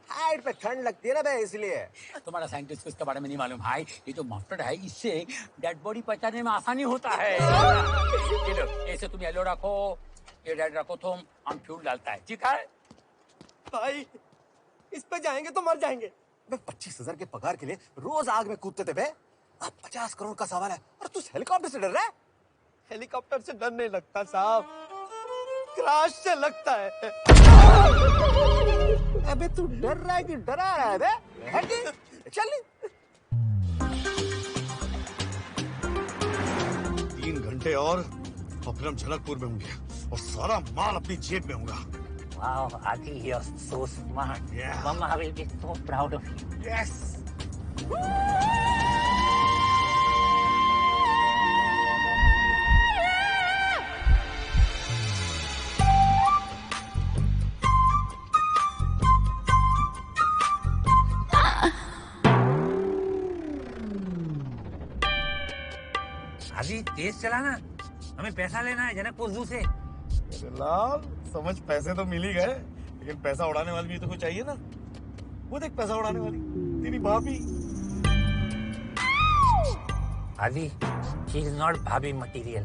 हाइट पे ठंड लगती है ना बे, इसलिए। तुम्हारा साइंटिस्ट को इसके बारे में नहीं मालूम भाई। ये जो मफलर है इससे डेड बॉडी पहचानने में आसानी होता है। ये लो, ऐसे तुम येलो रखो, ये रेड रखो, तुम हम फ्यूल डालता है, ठीक है भाई? इस पे जाएंगे तो मर जाएंगे। 25,000 के पगार के लिए रोज आग में कूदते थे बे। अब 50 करोड़ का सवाल है और तू हेलीकॉप्टर से डर रहा है? हेलीकॉप्टर से डर नहीं लगता साहब, क्रैश से लगता है। अबे तू डर रहा है कि डरा रहा है बे? चल 3 घंटे और फिर हम झलकपुर में होंगे और सारा माल अपनी जेब में होगा। Wow, Adi, you're so smart. Yeah. Mama will be so proud of you. Yes. अभी तेज चलाना, हमें पैसा लेना है जनकपुर जू से। लाल समझ, पैसे तो मिल ही गए, लेकिन पैसा उड़ाने वाली भी तो कोई चाहिए ना। वो देख पैसा उड़ाने वाली तेरी भाभी। आदि, she is not भाभी मटेरियल।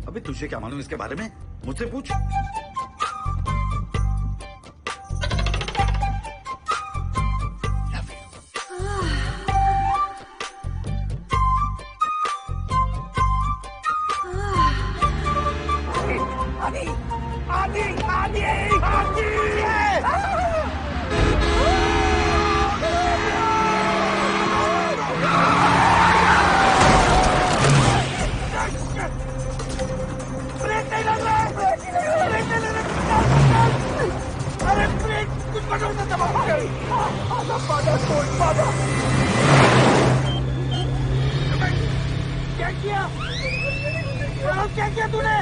अबे तुझे क्या मालूम इसके बारे में? मुझसे पूछ। क्या किया तूने?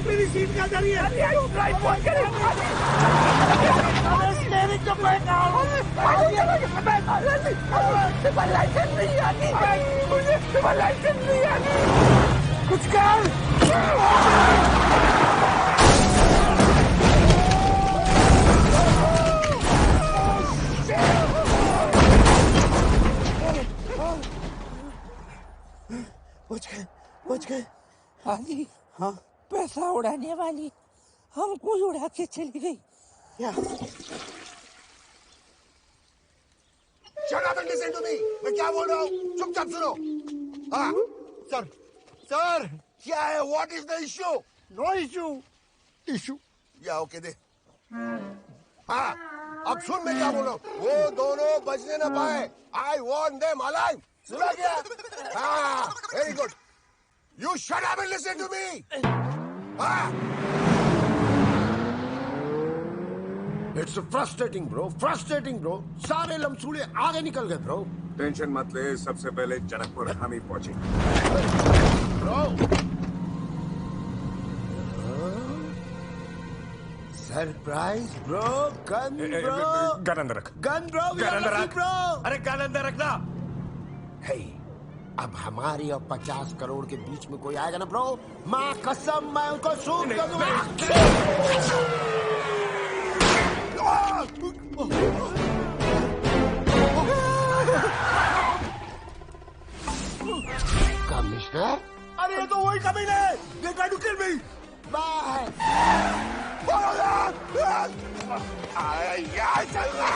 मेरी सीट क्या जा रही है? स्टेरिंग तो लाइसेंस नहीं आती, मुझे लाइसेंस नहीं आती। कुछ कर। बच गए। आदि, हाँ, पैसा उड़ाने वाली हमको उड़ा के चली गई। क्या? Shut up and listen to me. मैं क्या बोल रहा हूँ? चुपचाप सुनो। हाँ, सर, क्या है? What is the issue? No issue. Issue? या ओके दे। हाँ, अब सुन मैं क्या बोल रहा हूँ। वो दोनों बचने न पाए। I want them alive. सुना क्या? हाँ, very good. You shut up and listen to me. हाँ. It's frustrating, bro. Frustrating, bro. सारे लमसूड़े आगे निकल गए, bro. टेंशन मत ले, सबसे पहले जनकपुर हम ही पहुंचेंगे। Bro. Surprise, bro. Gun, bro. Gun अंदर रख। Gun, bro. गन अंदर रख। bro. अरे गन अंदर रखना। Hey. अब हमारी और 50 करोड़ के बीच में कोई आएगा ना ब्रो, माँ कसम मैं उनको शूट कर दूंगा। कमिश्नर, अरे ये तो वही कमीने है। They tried to kill me. Bye. यार चल रहा।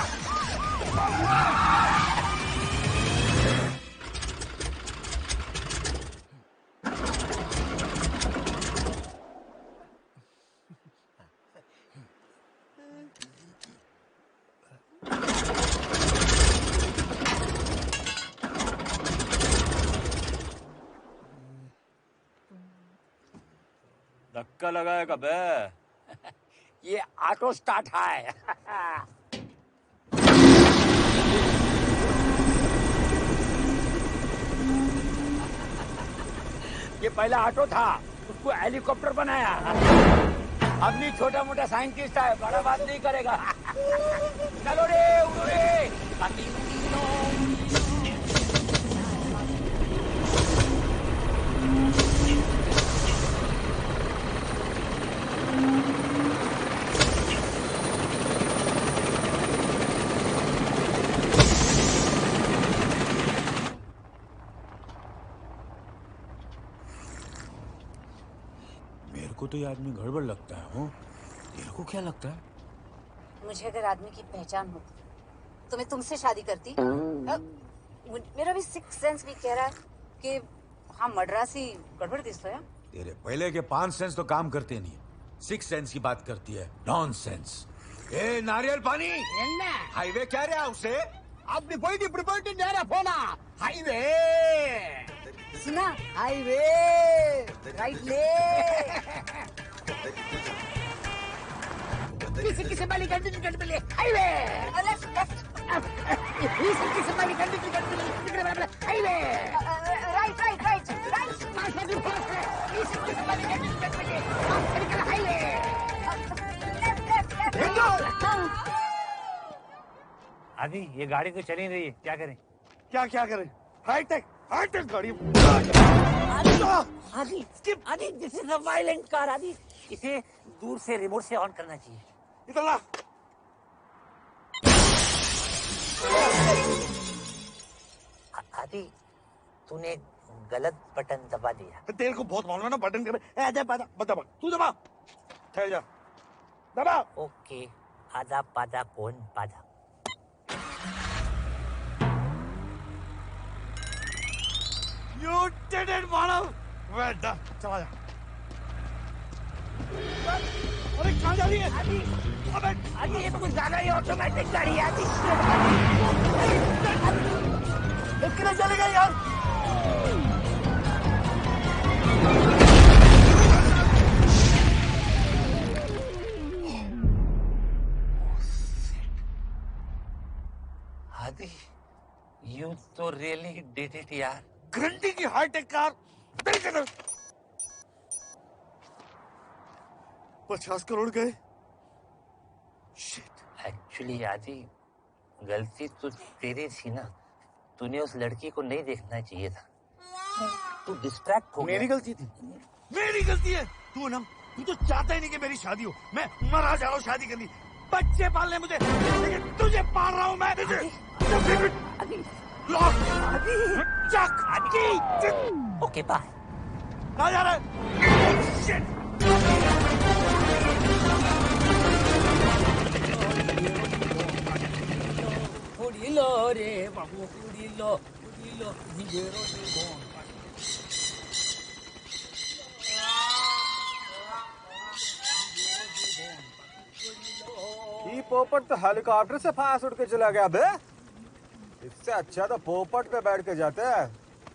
धक्का लगाएगा बे। ये ऑटो स्टार्ट है। ये पहला ऑटो था, उसको हेलीकॉप्टर बनाया। आदमी छोटा मोटा साइंटिस्ट है, बड़ा बात नहीं करेगा। चलो रे उड़ो रे। मेरे को तो ये आदमी गड़बड़ लगता है। हो तेरे को क्या लगता है? मुझे अगर आदमी की पहचान होती तो मैं तुमसे शादी करती। मेरा भी सिक्स सेंस भी कह रहा है कि हाँ मद्रासी गड़बड़ दिसतोय। तेरे पहले के 5 सेंस तो काम करते नहीं, 6 सेंस की बात करती है। नॉनसेंस। ए नारियल पानी हाईवे क्या रहा उसे आपने போயிட்டு இப்படி போயிட்டு நேரா போனா हाईवे सुना हाईवे राइट ले किसी वाली गंदी निकल मिले हाईवे किसी वाली गंदी निकल highway right right right right किसी वाली गंदी निकल हाईवे आदि ये गाड़ी तो चल ही रही है, क्या करें? क्या करें? हाईटेक गाड़ी। आदि this is a violent car. आदि इसे दूर से रिमोट से ऑन करना चाहिए। इधर ला। आदि तूने गलत बटन दबा दिया। तेरे को बहुत मालूम है ना बटन कर। दबा तू दबा। ठहर जा। दबा। ओके आधा पादा कौन पादा। You did it, Manav. Well done। चला जा। अरे कहाँ जा रही है? आदि ये तो कुछ ज्यादा ही ऑटोमेटिक गाड़ी है। आदि कितना चलेगा यार? आदि यू तो रियली डिड इट यार। घंटी की हाईटेक कार 50 करोड़ गए। एक्चुअली आदि गलती तो तेरी थी ना, तूने उस लड़की को नहीं देखना चाहिए था। तू डिस्ट्रैक्ट हो गया। मेरी गलती थी। मेरी गलती है। तू तो चाहता ही नहीं कि मेरी शादी हो। मैं मरा जा रहा हूँ शादी करनी, बच्चे पालने मुझे, लेकिन तुझे पाल रहा हूँ मैं। Okay bye. कहाँ जा रहा है? उड़िलो रे बाबू उड़िलो निजेरो जीवन। ये पोपट तो हेलीकॉप्टर से फास उड़ के चला गया बे। इससे अच्छा तो पोपट पे बैठ के जाते हैं।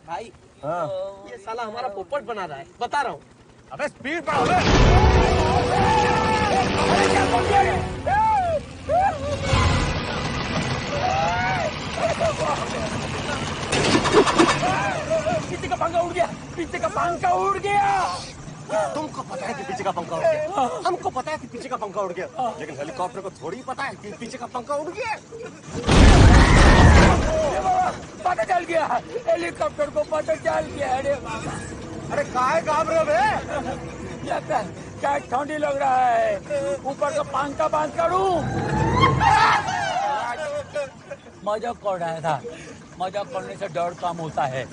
भाई हाँ। ये साला हमारा पोपट बना रहा है, बता रहा हूँ। अबे स्पीड बढ़ाओ बे। पीछे का पंखा उड़ गया, पीछे का पंखा उड़ गया। तुमको पता है कि पीछे का पंखा उड़ गया, हमको पता है कि पीछे का पंखा उड़ गया, लेकिन हेलीकॉप्टर को थोड़ी पता है कि पीछे का पंखा उड़ गया। पता चल गया, हेलीकॉप्टर को पता चल गया। अरे काहे घाब रहे हो बे? लगता है क्या ठंडी लग रहा है, ऊपर का पंखा बंद करूं। मजाक कर रहा था, मजाक करने से डर कम होता है।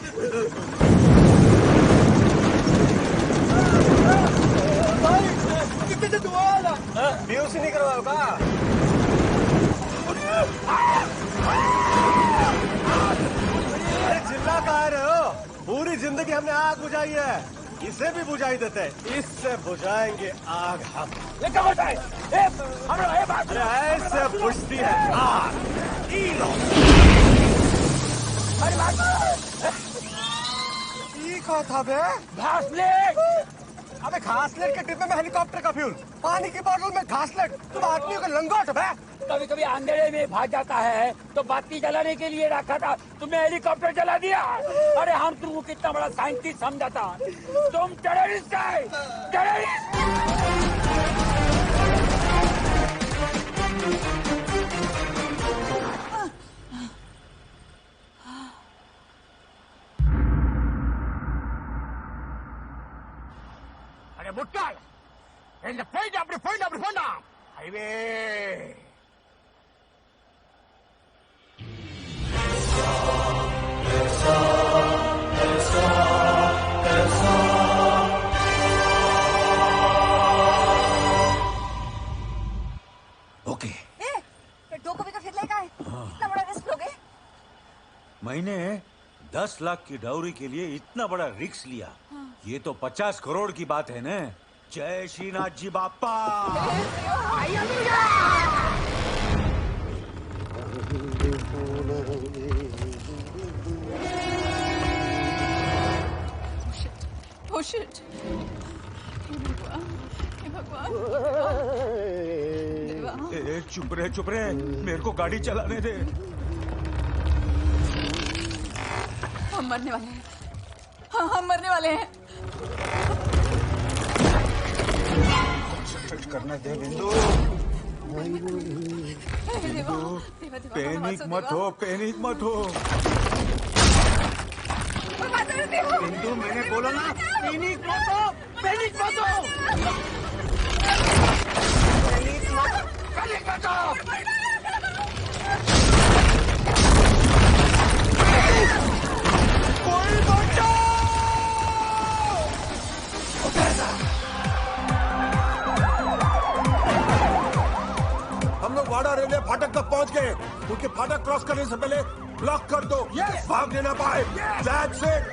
कितने धुआं आ रहा? बेहोशी नहीं करवाओगा? अरे चिल्ला कहाँ रहे हो? पूरी जिंदगी हमने आग बुझाई है, इसे भी बुझाई देते हैं। इससे बुझाएंगे आग हम। ये क्या होता है? अरे ऐसे बुझती है आग। ये कहा था बे? घासलेट। अबे घासलेट के डिब्बे में हेलीकॉप्टर का फ्यूल, पानी की बोतल में घासलेट। तुम आदमियों का लंगोट बे। कभी कभी अंधेरे में भाग जाता है तो बत्ती जलाने के लिए रखा था, तुमने हेलीकॉप्टर जला दिया। अरे हम तुमको कितना बड़ा साइंटिस्ट समझा था, तुम टेररिस्ट है, टेररिस्ट। बेबी। ओके। फिर 2 कभी का फिर लेगा है इतना बड़ा रिस्क लोगे? मैंने 10 लाख की डाउरी के लिए इतना बड़ा रिस्क लिया। ये तो 50 करोड़ की बात है ना। जय श्रीनाथ जी बापा। Oh shit. हे भगवान। चुप रहे मेरे को गाड़ी चलाने दे। हम मरने वाले हैं। हाँ हम मरने वाले हैं। करना दे बिंदु। देवा, पैनिक मत हो। बिंदु मैंने बोला ना पैनिक मत हो। कोई बचाओ। हम लोग वाड़ा रेलवे फाटक तक पहुंच गए। क्योंकि फाटक क्रॉस करने से पहले ब्लॉक कर दो। भाग देना पाए। That's it.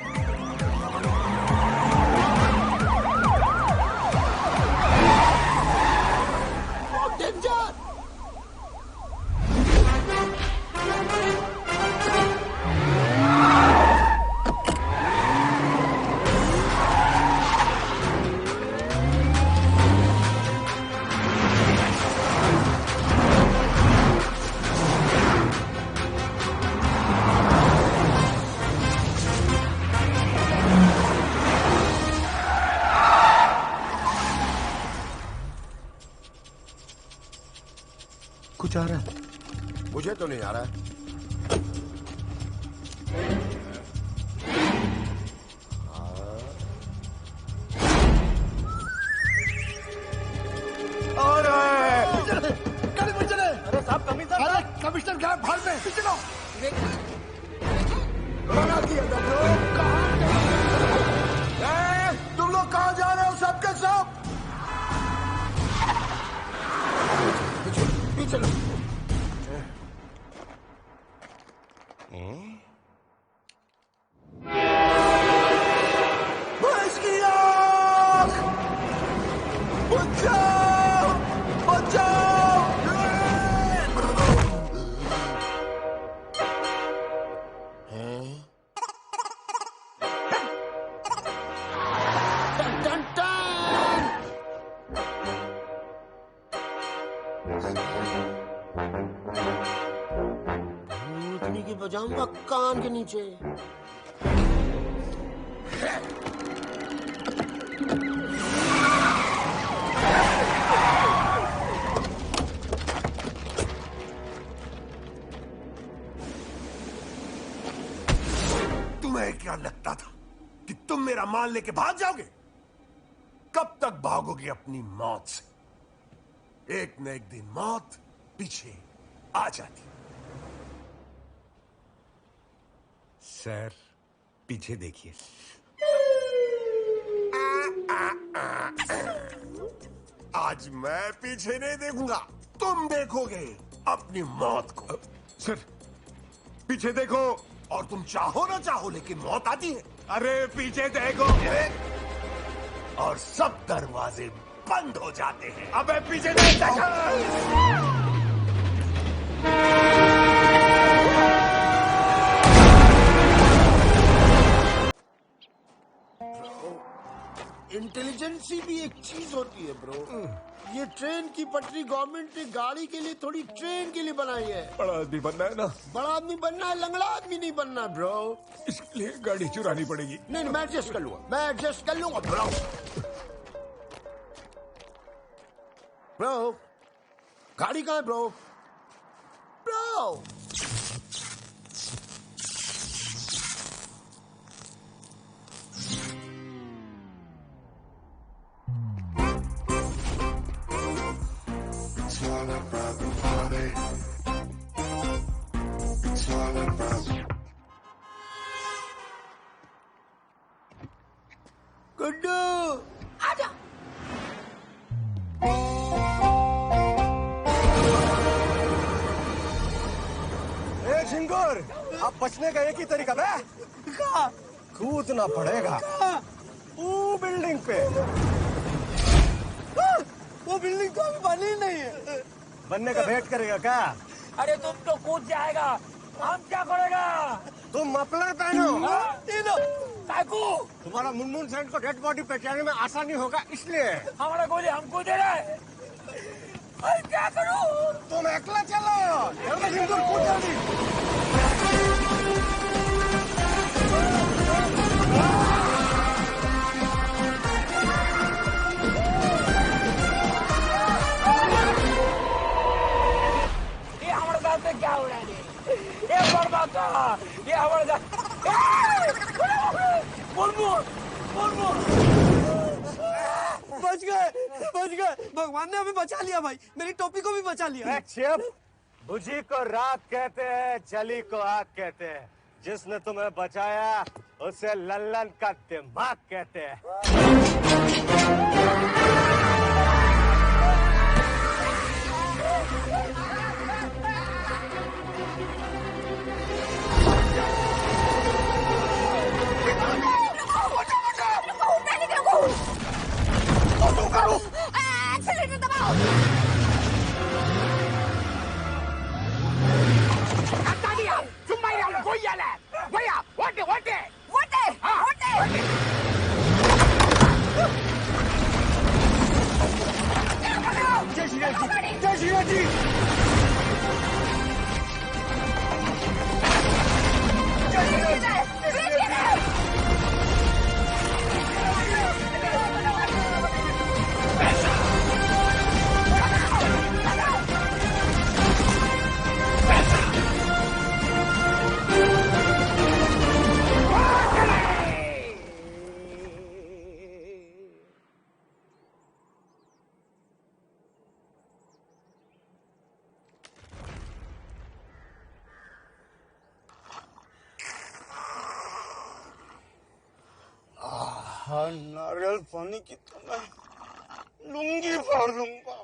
कुछ आ रहा है? मुझे तो नहीं आ रहा है। अरे साहब कमिश्नर। अरे कमिश्नर क्या भाड़ में चलो। तुम लोग कहाँ जा रहे हो सबके सब? चलो। भूतनी की बजाऊंगा कान के नीचे। तुम्हें क्या लगता था कि तुम मेरा माल लेके भाग जाओगे? कब तक भागोगे अपनी मौत से? एक न एक दिन मौत पीछे आ जाती। सर पीछे देखिए। आज मैं पीछे नहीं देखूंगा, तुम देखोगे अपनी मौत को। सर पीछे देखो। और तुम चाहो ना चाहो लेकिन मौत आती है। अरे पीछे देखो। और सब दरवाजे बंद हो जाते हैं। अबे पीछे देखो। इंटेलिजेंसी भी एक चीज होती है ब्रो। ये ट्रेन की पटरी गवर्नमेंट ने गाड़ी के लिए, थोड़ी ट्रेन के लिए बनाई है। बड़ा आदमी बनना है ना। बड़ा आदमी बनना है, लंगड़ा आदमी नहीं बनना ब्रो। इसलिए गाड़ी चुरानी पड़ेगी। नहीं मैं एडजस्ट कर लूंगा, मैं एडजस्ट कर लूंगा ब्रो। ब्रो गाड़ी कहाँ है ब्रो? ब्रो गुड्डू आजा। ए झिंगुर, अब बचने का एक ही तरीका है, कूदना पड़ेगा वो बिल्डिंग पे। वो बिल्डिंग तो अभी बनी नहीं है। बनने का वेट करेगा क्या? अरे तुम तो कूद जाएगा, हम क्या करेगा? तुम मफलर पहनो। काकू, तुम्हारा मुनमुन सेन को डेड बॉडी पहचानने में आसानी होगा इसलिए। हमारा गोली हमको दे रहा है। अरे क्या करूं? तुम अकेला चलो। जल्दी झिंगुर, कूद जल्दी। ये हमारे साथ में क्या हो रहा है? ये बर्बाद, ये हमारे साथ। बच गए। भगवान ने हमें बचा लिया भाई, मेरी टोपी को भी बचा लिया। बुझी को राख कहते हैं, जली को आग कहते हैं। जिसने तुम्हें बचाया उसे लल्लन का दिमाग कहते हैं। एक्सीलेटर दबाओ। जय श्री राम जी। नारियल पानी की तो मैं लुंगी फाड़ दूंगा।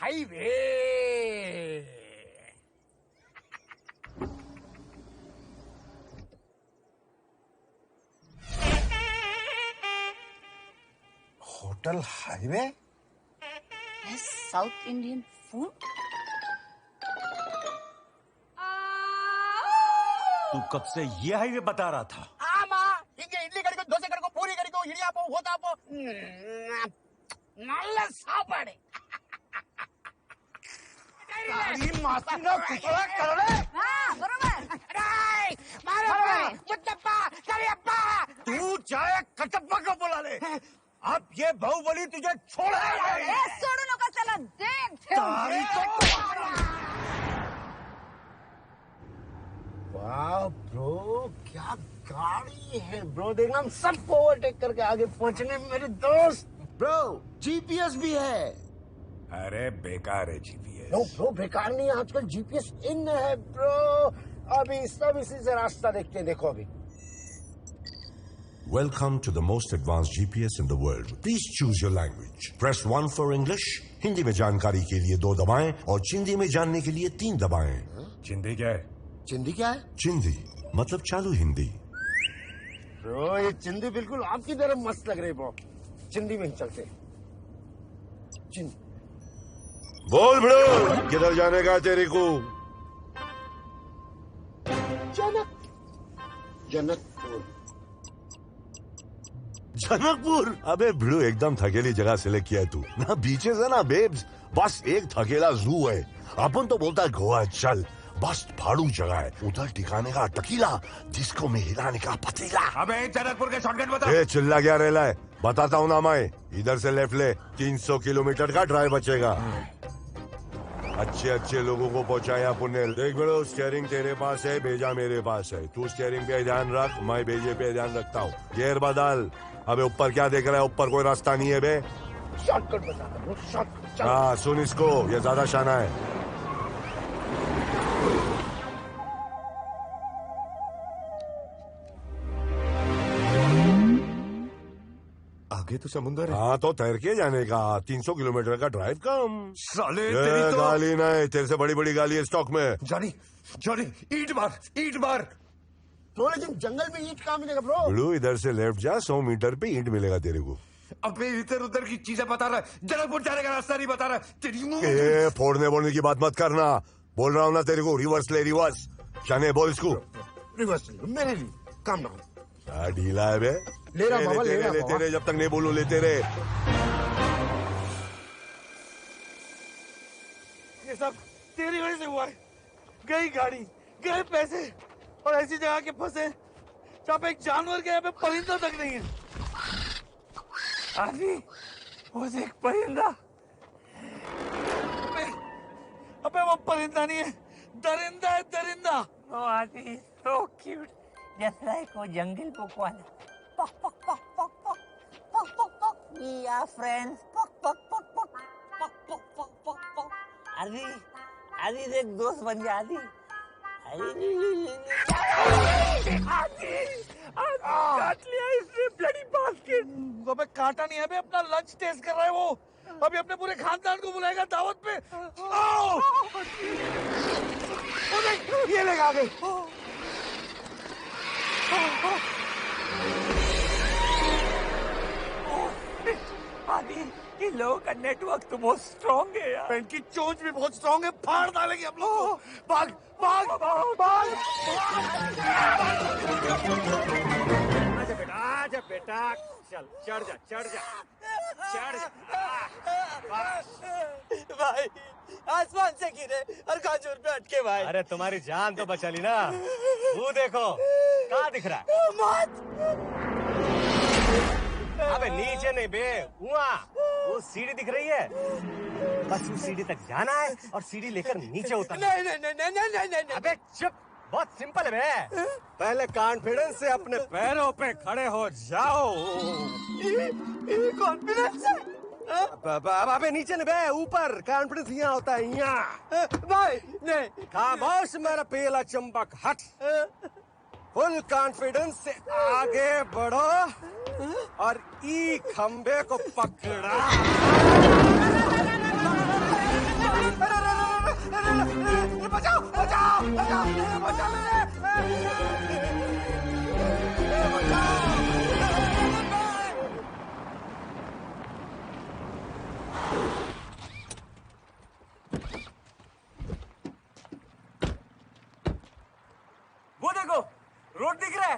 Highway hotel highway, south Indian food. तू कब से ये हाईवे बता रहा था? इडली कड़ी को, दोसे कड़ी को, पूरी कड़ी को, इडियापो, होतापो, नल्ल सापड़े। मासीना कुतरा कर रे। हाँ, बरोबर। मुत्तप्पा, करियप्पा। तू जाए कटप्पा को बुला ले। अब ये बाहुबली तुझे छोड़ेगा। सोडू नका चला, देख। वाह ब्रो, क्या गाड़ी है ब्रो। देखना हम सबको ओवरटेक करके आगे पहुंचने में मेरे दोस्त। ब्रो जीपीएस भी है। अरे बेकार है जीपीएस। नो ब्रो, बेकार नहीं है, आजकल जीपीएस इन है ब्रो। अभी सब इसी से रास्ता देखते हैं, देखो अभी। Welcome to the most advanced GPS in the world. Please choose your language. Press 1 for English. Hindi में जानकारी के लिए 2 दबाएं और चिंदी में जानने के लिए 3 दबाएं। चिंदी क्या है? चिंदी क्या है? चिंदी मतलब चालू हिंदी। ब्रो ये चिंदी बिल्कुल आपकी तरह मस्त लग रही ब्रो। चिंदी में ही चलते। बोल ब्रो, किधर जाने का तेरे को? जनकपुर। जनकपुर? अबे ब्रो एकदम थकेली जगह सिलेक्ट किया तू। ना बीचेस है ना बेब्स, बस एक थकेला जू है। अपन तो बोलता है गोवा चल, बस फाड़ू जगह है। उधर ठिकाने का टकीला, जिसको में हिलाने का पतीला। अबे जनकपुर के शॉर्टकट बता। ए चिल्ला क्या रेला है, बताता हूँ ना मैं। इधर से लेफ्ट ले, 300 किलोमीटर का ड्राइव बचेगा। अच्छे अच्छे लोगों को पहुंचाया पुण्य। देख बेड़ो, स्टीयरिंग तेरे पास है, भेजा मेरे पास है। तू स्टीयरिंग पे ध्यान रख, मैं भेजे पे ध्यान रखता हूँ। गियर बदल। अबे ऊपर क्या देख रहा है? ऊपर कोई रास्ता नहीं है बे। शॉर्टकट बताता हूँ, शॉर्टकट। हाँ सुन इसको, ये ज्यादा शाना है। आगे तो समुंदर है। हाँ तो तैर के जाने का। 300 किलोमीटर का ड्राइव कम। साले ये तेरी तो गाली नहीं, तेरे से बड़ी बड़ी गाली है स्टॉक में। जॉनी जॉनी ईट मार, ईट मार। तो लेकिन जंगल में ईंट कहाँ मिलेगा ब्रो? बिल्लू इधर से लेफ्ट जा, 100 मीटर पे ईंट मिलेगा तेरे को। अबे इधर उधर की चीजें बता रहा है, जनकपुर जाने का रास्ता नहीं बता रहा है। तेरी मुंह ए, फोड़ने बोलने की बात मत करना। बोल रहा हूँ ना तेरे को, रिवर्स ले रिवर्स। शाने बोल इसको। रिवर्स मेरे लिए काम डाउन। क्या ढीला है बे? ले रहा बाबा, ले रहा लेते रहे, जब तक नहीं बोलूं लेते रहे। ये सब तेरी वजह से हुआ है। गई गाड़ी, गए पैसे, और ऐसी जगह के फंसे जहाँ पे एक जानवर के, यहाँ पे परिंदा तक नहीं है। आदमी, वो एक परिंदा। अबे वो परिंदा नहीं है, दरिंदा है, दरिंदा। ओ आदमी, so cute, just like वो जंगल बुक वाला। पक पक पक पक पक पक पक पक, we are friends। पक पक पक पक पक पक पक पक पक। आदमी, आदमी देख दोस्त बन जा आदमी। काट लिया इसने ब्लडी बास्केट। अबे काटा नहीं है, अबे अपना लंच टेस्ट कर रहा है वो। अभी अपने पूरे खानदान को बुलाएगा दावत पे। आओ! ये लेगा आगे। आदि, इन लोगों का नेटवर्क तो बहुत स्ट्रॉन्ग है यार। इनकी चोंच भी बहुत स्ट्रॉन्ग है, फाड़ डालेंगे हम लोग को। भाग भाग भाग। आजा बेटा, चल चढ़ जा चढ़ जा चढ़ जा। भाई आसमान से गिरे और खजूर पे अटके भाई। अरे तुम्हारी जान तो बचा ली ना। वो देखो कहाँ दिख रहा है? अबे नीचे नहीं बे, वहाँ वो सीढ़ी दिख रही है। बस उस सीढ़ी तक जाना है और सीढ़ी लेकर नीचे उतरना। नहीं नहीं नहीं नहीं नहीं नहीं। अबे चुप, बहुत सिंपल है बे। पहले कॉन्फिडेंस से अपने पैरों पे खड़े हो जाओ। कॉन्फिडेंस से? अबे नीचे नहीं बे, ऊपर। कॉन्फिडेंस यहाँ होता है, यहाँ। भाई नहीं, खामोश मेरा पीला चंपक, हट। फुल कॉन्फिडेंस से आगे बढ़ो और ई खंबे को पकड़ा। बचाओ बचाओ बचाओ बचाओ। वो देखो, रोड दिख रहा है।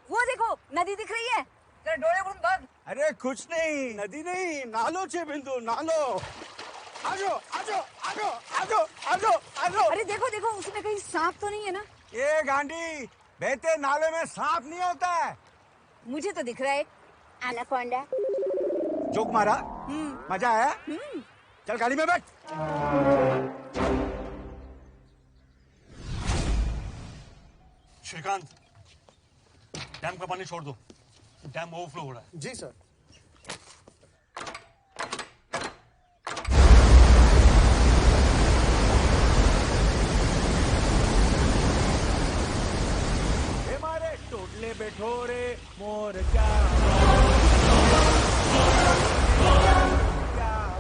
वो देखो, नदी दिख रही है। तेरे डोले बुन भाग। अरे कुछ नहीं, नदी नहीं, नालो छे बिंदु, नालो। आजो आजो आजो आजो आजो आजो। अरे देखो देखो, उसमें कहीं सांप तो नहीं है ना? ये गांडी, बहते नाले में सांप नहीं होता है। मुझे तो दिख रहा है एनाकोंडा। जोक मारा? मजा आया? चल गाड़ी में बैठ। श्रीकांत, डैम का पानी छोड़ दो। डैम ओवरफ्लो हो रहा है। जी सर। हमारे टोटले बैठो रे मोर क्या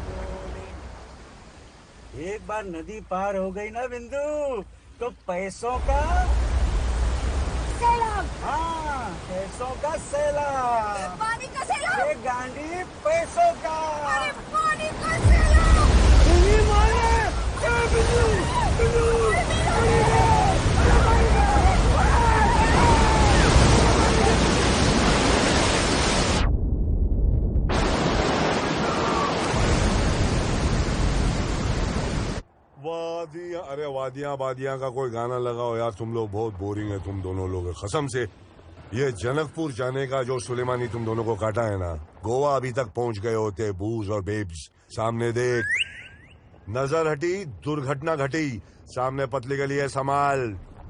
बोले। एक बार नदी पार हो गई ना बिंदु, तो पैसों का सैलाब। हाँ, पैसों का सैलाब। पानी का सैलाब। ये गांडी पैसों का। अरे पानी का सैलाब। वादियाँ, अरे वादियाँ वादियाँ का कोई गाना लगाओ यार। तुम लोग बहुत बोरिंग है, तुम दोनों लोग कसम से। ये जनकपुर जाने का जो सुलेमानी तुम दोनों को काटा है ना, गोवा अभी तक पहुंच गए होते। बूज और बेब्स सामने देख। नजर हटी, दुर्घटना घटी। सामने पतली गली है, संभाल।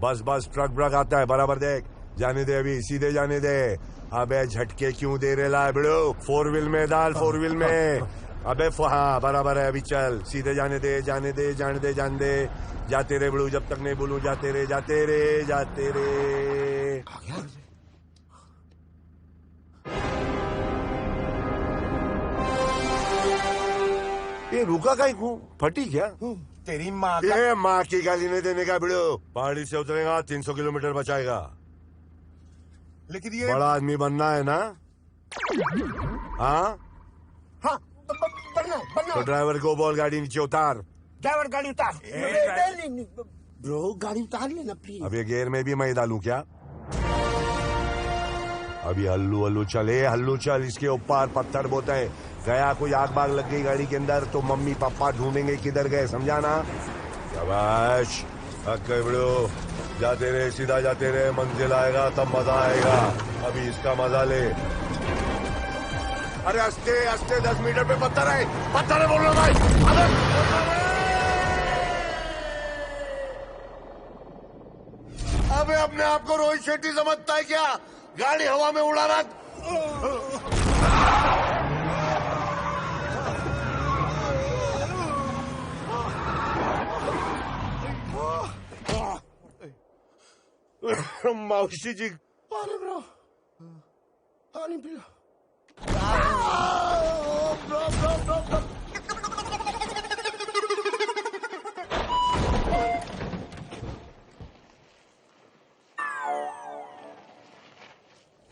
बस बस, ट्रक ब्रक आता है, बराबर देख। जाने दे, अभी सीधे जाने दे। अबे झटके क्यों दे रहे ला बिड़ो? 4 व्हील में डाल, 4 व्हील में। अबे हाँ बराबर है, अभी चल। सीधे जाने दे, जाने दे, जाने दे, जाने दे। जाते रे बिड़ू, जब तक नहीं बोलूं। जाते रे, जाते रे, जाते रे। ये रुका कहीं क्यों? फटी क्या? तेरी माँ का... ये माँ की गाली नहीं देने का बिड़ो। पहाड़ी से उतरेगा 300 किलोमीटर बचाएगा। लेकिन ये बड़ा आदमी बनना है ना? हाँ हाँ, बनना। तो ड्राइवर को बोल गाड़ी नीचे उतार। ड्राइवर गाड़ी उतार। ब्रो गाड़ी उतार लेना प्लीज। अब ये गेयर में भी मैं डालूं क्या? अभी हल्लू हल्लू चले, हल्लू चल। इसके ऊपर पत्थर बोते हैं। गया कोई आग बाग लग गई गाड़ी के अंदर तो मम्मी पापा ढूंढेंगे किधर गए, समझा ना? शाबाश, बड़ो। जाते रहे, सीधा जाते रहे। मंजिल आएगा तब मजा आएगा। अभी इसका मजा ले। अरे हंसते हंसते 10 मीटर पे पत्थर है, पत्थर है, बोल रहा भाई। अबे अपने आप को रोहित शेट्टी समझता है क्या? गाड़ी हवा में उड़ा रहा। मौसी जी, पानी ब्रो, पानी पी लो।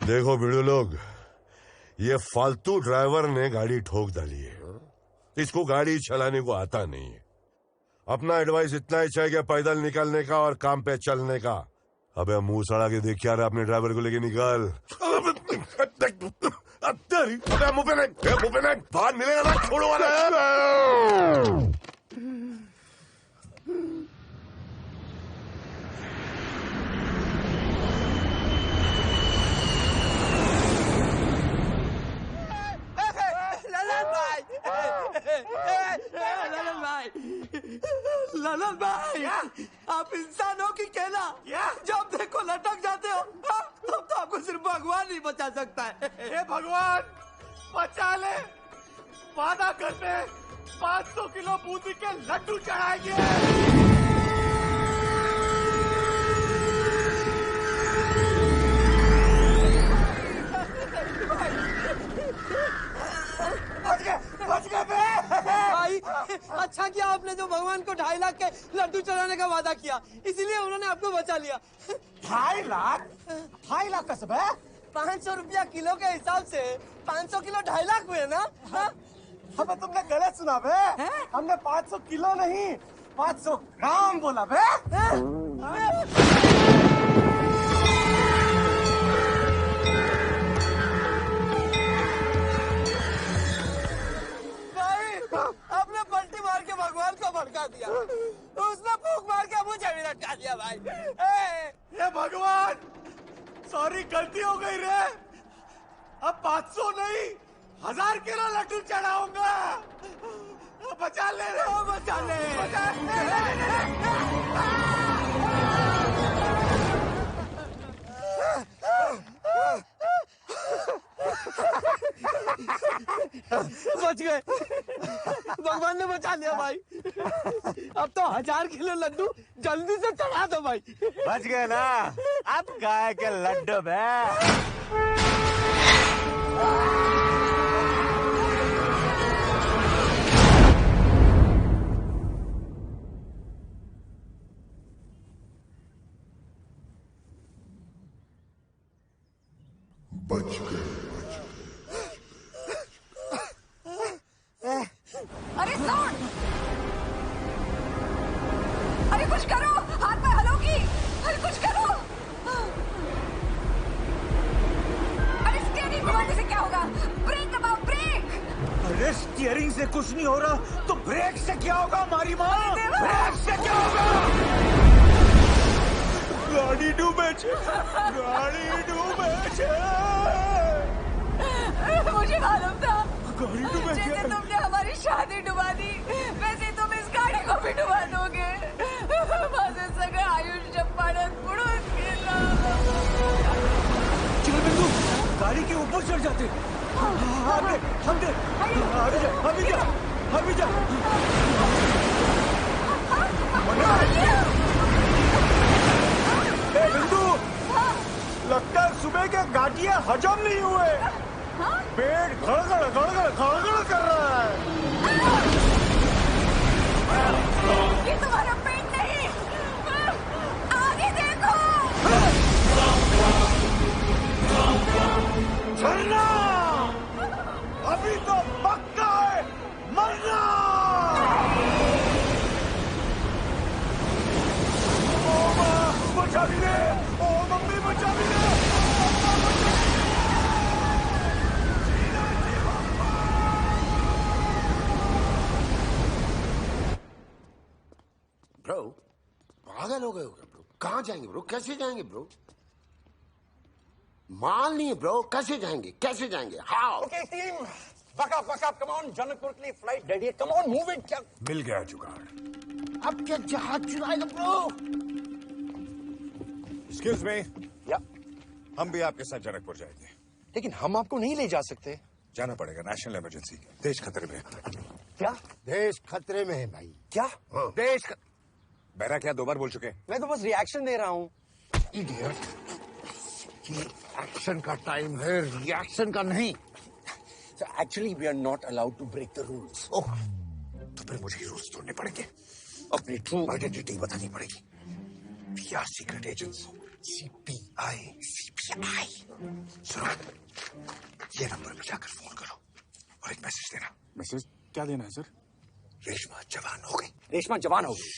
देखो वीडियो लोग, ये फालतू ड्राइवर ने गाड़ी ठोक डाली है। इसको गाड़ी चलाने को आता नहीं है। अपना एडवाइस इतना ही चाहिए पैदल निकलने का और काम पे चलने का। अबे मुंह सड़ा के देख क्या रहा, अपने ड्राइवर को लेके निकल। अबे मुंह पे नहीं, बाहर मिलेगा ना, छोड़ो वाला। ललन भाई, आप इंसान हो कि कहना? जब देखो लटक जाते हो, तब तो आपको सिर्फ भगवान ही बचा सकता है। हे भगवान, बचा ले। वादा करते 500 किलो बूंदी के लड्डू चढ़ाएंगे। बच गए भाई। अच्छा किया आपने जो भगवान को 2.5 लाख के लड्डू चढ़ाने का वादा किया, इसीलिए उन्होंने आपको बचा लिया। 2.5 लाख? 2.5 लाख का सब है? 500 रुपया किलो के हिसाब से 500 किलो 2.5 लाख हुए ना? हमें तुमने गलत सुना बे। हमने 500 किलो नहीं, 500 ग्राम बोला बे। आपने पलटी मार के भगवान को भड़का दिया, तो उसने फूंक मार के मुझे भी लटका दिया भाई। ये भगवान, सॉरी, गलती हो गई रे। अब 500 नहीं, 1000 किलो लड्डू चढ़ाऊंगा। बचा ले रे, बचा ले, बचा बच गए, भगवान ने बचा लिया भाई। अब तो 1000 किलो लड्डू जल्दी से चढ़ा दो भाई। बच गए ना? अब गाय के लड्डू बे। बच गए। अरे सुन, अरे कुछ करो, हाथ में हलो की, अरे कुछ करो। अरे स्टीयरिंग दबाने से क्या होगा? ब्रेक दबाओ, ब्रेक। अरे स्टीयरिंग से कुछ नहीं हो रहा तो ब्रेक से क्या होगा हमारी माँ? ब्रेक से क्या होगा? गाड़ी डूबे छे, गाड़ी डूबे छे। मुझे मालूम था, गाड़ी डूबे छे। जैसे तुमने हमारी शादी डुबा दी, वैसे तुम इसका गाड़ी के ऊपर चढ़ जाते। आगे जा। बिंदु, लगता है सुबह के गाठिया हजम नहीं हुए। पेट गड़गड़ कर रहा है। ये तुम्हारा पेट नहीं, आगे देखो। झरना, अभी तो पक्का है मरना। ओ माँ, बचा भी ले। ओ मम्मी, बचा भी ले। ब्रो, पागल हो गए हो क्या ब्रो? कहाँ जाएंगे ब्रो? कैसे जाएंगे ब्रो? माल नहीं है ब्रो, कैसे जाएंगे? How? Okay team, buck up, come on, Janakpur के लिए फ्लाइट रेडी है, come on, move it। क्या मिल गया जुगाड़। अब क्या जहाज चुराएगा ब्रो? एक्सक्यूज मी, या हम भी आपके साथ जनकपुर जाएंगे, लेकिन हम आपको नहीं ले जा सकते। जाना पड़ेगा, नेशनल इमरजेंसी, देश खतरे में है। क्या? देश खतरे में है भाई। क्या? देश बहरा क्या 2 बार बोल चुके? मैं तो बस रिएक्शन दे रहा हूँ। इडियट, ये एक्शन का टाइम है, रिएक्शन का नहीं। So actually we are not allowed to break the rules. ओह, तो फिर मुझे रूल्स तोड़ने पड़ेंगे, अपनी ट्रू आइडेंटिटी बतानी पड़ेगी। We are secret agents. CPI. सुनो, ये नंबर पे जाकर फोन करो और एक मैसेज देना। मैसेज क्या देना है सर? रेशमा जवान हो गई। रेशमा जवान हो गई।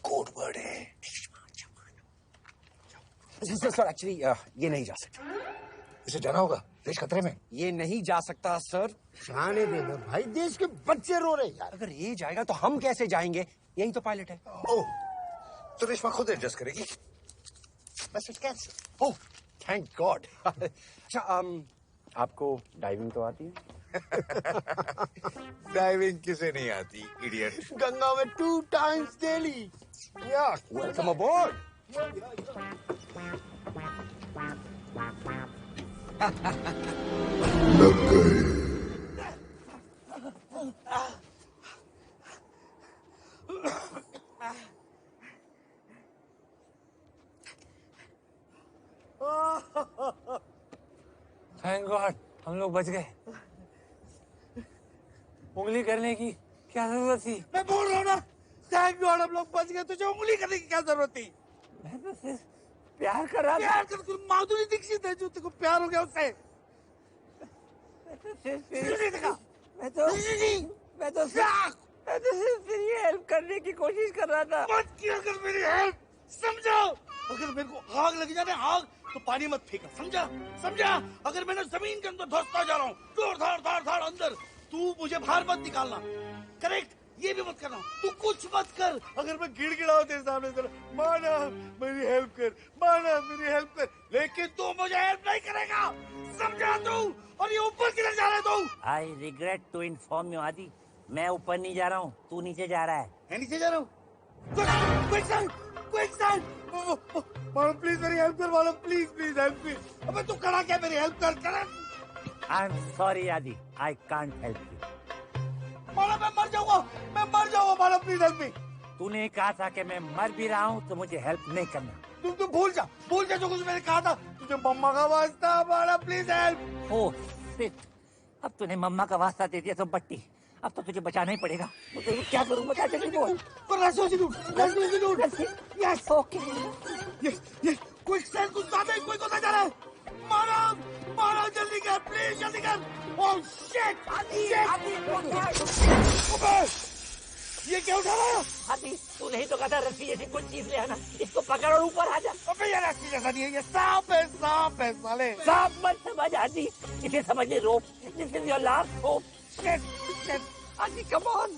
कोड वर्ड है रेशमा जवान। सर एक्चुअली ये नहीं जा सकता। इसे जाना होगा, देश खतरे में। ये नहीं जा सकता सर। जाने दे दो भाई, देश के बच्चे रो रहे यार। अगर ये जाएगा तो हम कैसे जाएंगे? यही तो पायलट है। ओह, तो रेशमा खुद एडजस्ट करेगी। Message cancel. Oh, thank god. अच्छा, आपको डाइविंग तो आती है? डाइविंग किसे नहीं आती, इडियट। गंगा में 2 times डेली। या वेलकम अबॉर्ड। लग गए। थैंक गॉड, हम लोग बच गए। उंगली करने की क्या जरूरत थी? मैं बोल रहा हूँ ना, थैंक गॉड हम लोग बच गए, तुझे उंगली करने की क्या जरूरत थी? मैं तो सिर्फ प्यार कर रहा था। प्यार कर, तू माधुरी दीक्षित है जो तेरे को प्यार हो गया उससे। मैं तो सिर्फ तेरी हेल्प करने की कोशिश कर रहा था। मत किया कर मेरी हेल्प, समझो? अगर मेरे को आग लग जाए आग, तो पानी मत फेंका, समझा? अगर मैंने जमीन के अंदर धंसता जा रहा हूँ, धाड़ अंदर, तू मुझे बाहर मत निकालना, करेक्ट? ये भी मत करना, तू कुछ मत कर। अगर मैं गिड़गिड़ाऊं तेरे सामने से, माना मेरी हेल्प कर, लेकिन तू मुझे हेल्प नहीं करेगा, समझा तू? और ये ऊपर किधर जा रहा है तू? I regret to inform you Aadi, मैं ऊपर नहीं जा रहा हूँ, तू नीचे जा रहा है। मैं नीचे जा रहा हूँ? क्विक साइन, मानो प्लीज मेरी हेल्प कर, मानो प्लीज हेल्प मी। अबे तू खड़ा क्या, मेरी हेल्प कर। आई एम सॉरी आदि, आई कांट हेल्प यू। मानो मैं मर जाऊंगा, मानो प्लीज हेल्प मी। तूने कहा था कि मैं मर भी रहा हूँ तो मुझे हेल्प नहीं करना। तू भूल जा जो कुछ मैंने कहा था, तुझे मम्मा का वास्ता, मानो प्लीज हेल्प। ओह शिट, अब तूने मम्मा का वास्ता दे दिया तो बट्टी, अब तो तुझे बचाना ही पड़ेगा। तो क्या करूँ, बता जल्दी बोल। Yes okay, yes quick sense, कुछ ज्यादा ही क्विक होता जा रहा है। मारो जल्दी कर, प्लीज जल्दी कर। ओह शिट, ये क्या उठा रहा है? आदि तू नहीं तो कहता रस्सी जैसी कुछ चीज ले आना, इसको पकड़ और ऊपर आ जा। अबे ये रस्सी जैसा नहीं है, ये सांप है साले। सांप मत समझ आदि, इसे समझ rope, this is your last hope. Shit Adi come on,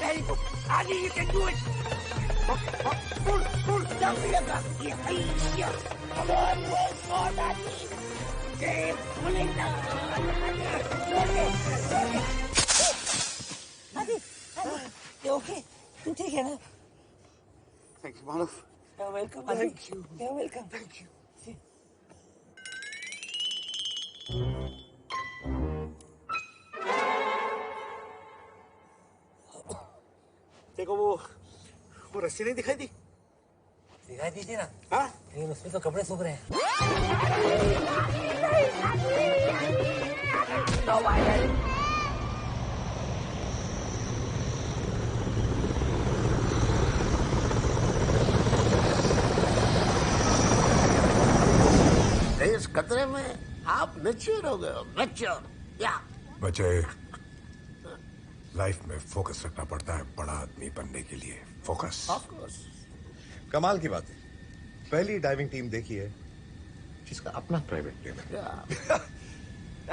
very good Adi, you can do it. Pull jump लगा, come on work Adi. Okay, तू ठीक है ना? Thank you Manav. Welcome. Thank you. Welcome. Thank you. देखो वो रस्सी नहीं दिखाई दी? दिखाई दी थी ना। हाँ? लेकिन उसमें तो कपड़े सूख रहे हैं। इस खतरे में आप मैच्योर हो गए हो, मैच्योर। या बच्चे, लाइफ में फोकस रखना पड़ता है बड़ा आदमी बनने के लिए। फोकस। Of course. कमाल की बात है, पहली डाइविंग टीम देखी है जिसका अपना प्राइवेट प्लेन है।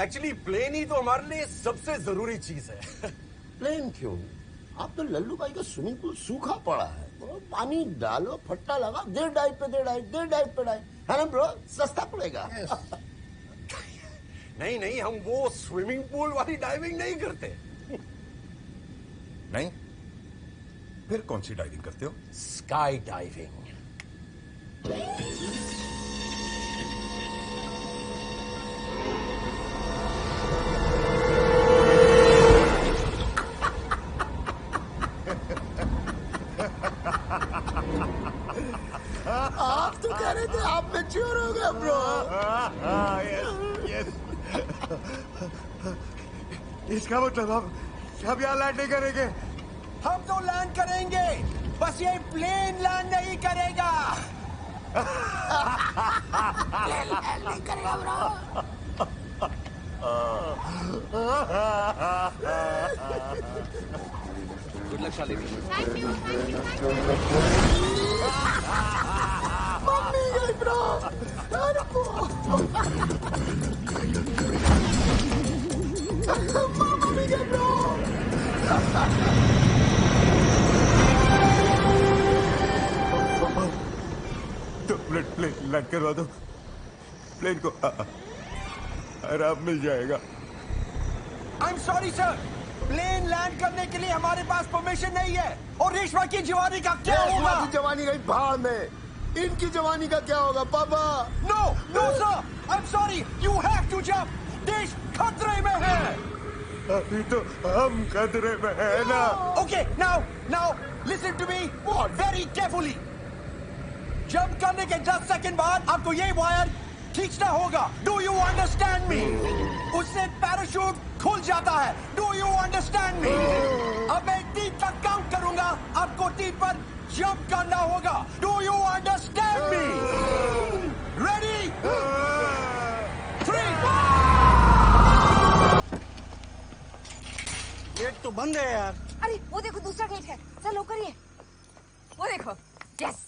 एक्चुअली प्लेन ही तो हमारे लिए सबसे जरूरी चीज है। प्लेन क्यों? आप तो लल्लू भाई का स्विमिंग पूल सूखा पड़ा है, तो पानी डालो, फट्टा लगा, दे डाइव पे दे डाइव, दे डाइव पे डाइव, है ना ब्रो? सस्ता पड़ेगा। नहीं नहीं, हम वो स्विमिंग पूल वाली डाइविंग नहीं करते। नहीं? फिर कौन सी डाइविंग करते हो? Sky diving. आप तो कह रहे थे आप मैच्योर हो गए ब्रो। यस। इसका मतलब अब यहाँ लैंड नहीं करेंगे। हम तो लैंड करेंगे, बस ये प्लेन लैंड नहीं करेगा। लैंड नहीं करेगा bro. Good luck Shalini. Mummy गई ब्रो। मम्मी गई ब्रो। तो प्लेन लैंड करवा दो, प्लेन को आराम मिल जाएगा। I am sorry sir, plane land करने के लिए हमारे पास परमिशन नहीं है। और रेशमा की जवानी का क्या होगा? की जवानी गई भाड़ में, इनकी जवानी का क्या होगा पापा? No no sir, I am sorry, you have to jump. देश खतरे में है। अभी तो हम खतरे में है ना। Okay, now listen to me very carefully. Jump करने के 10 सेकंड बाद आपको ये वायर खींचना होगा। डू यू अंडरस्टैंड मी? उससे पैराशूट खुल जाता है। डू यू अंडरस्टैंड मी? अब मैं 3 तक काउंट करूंगा, आपको 3 पर जंप करना होगा। Do you understand me? Ready? 3। Gate तो बंद है यार। अरे वो देखो दूसरा गेट है, चलो करिए। वो देखो, यस।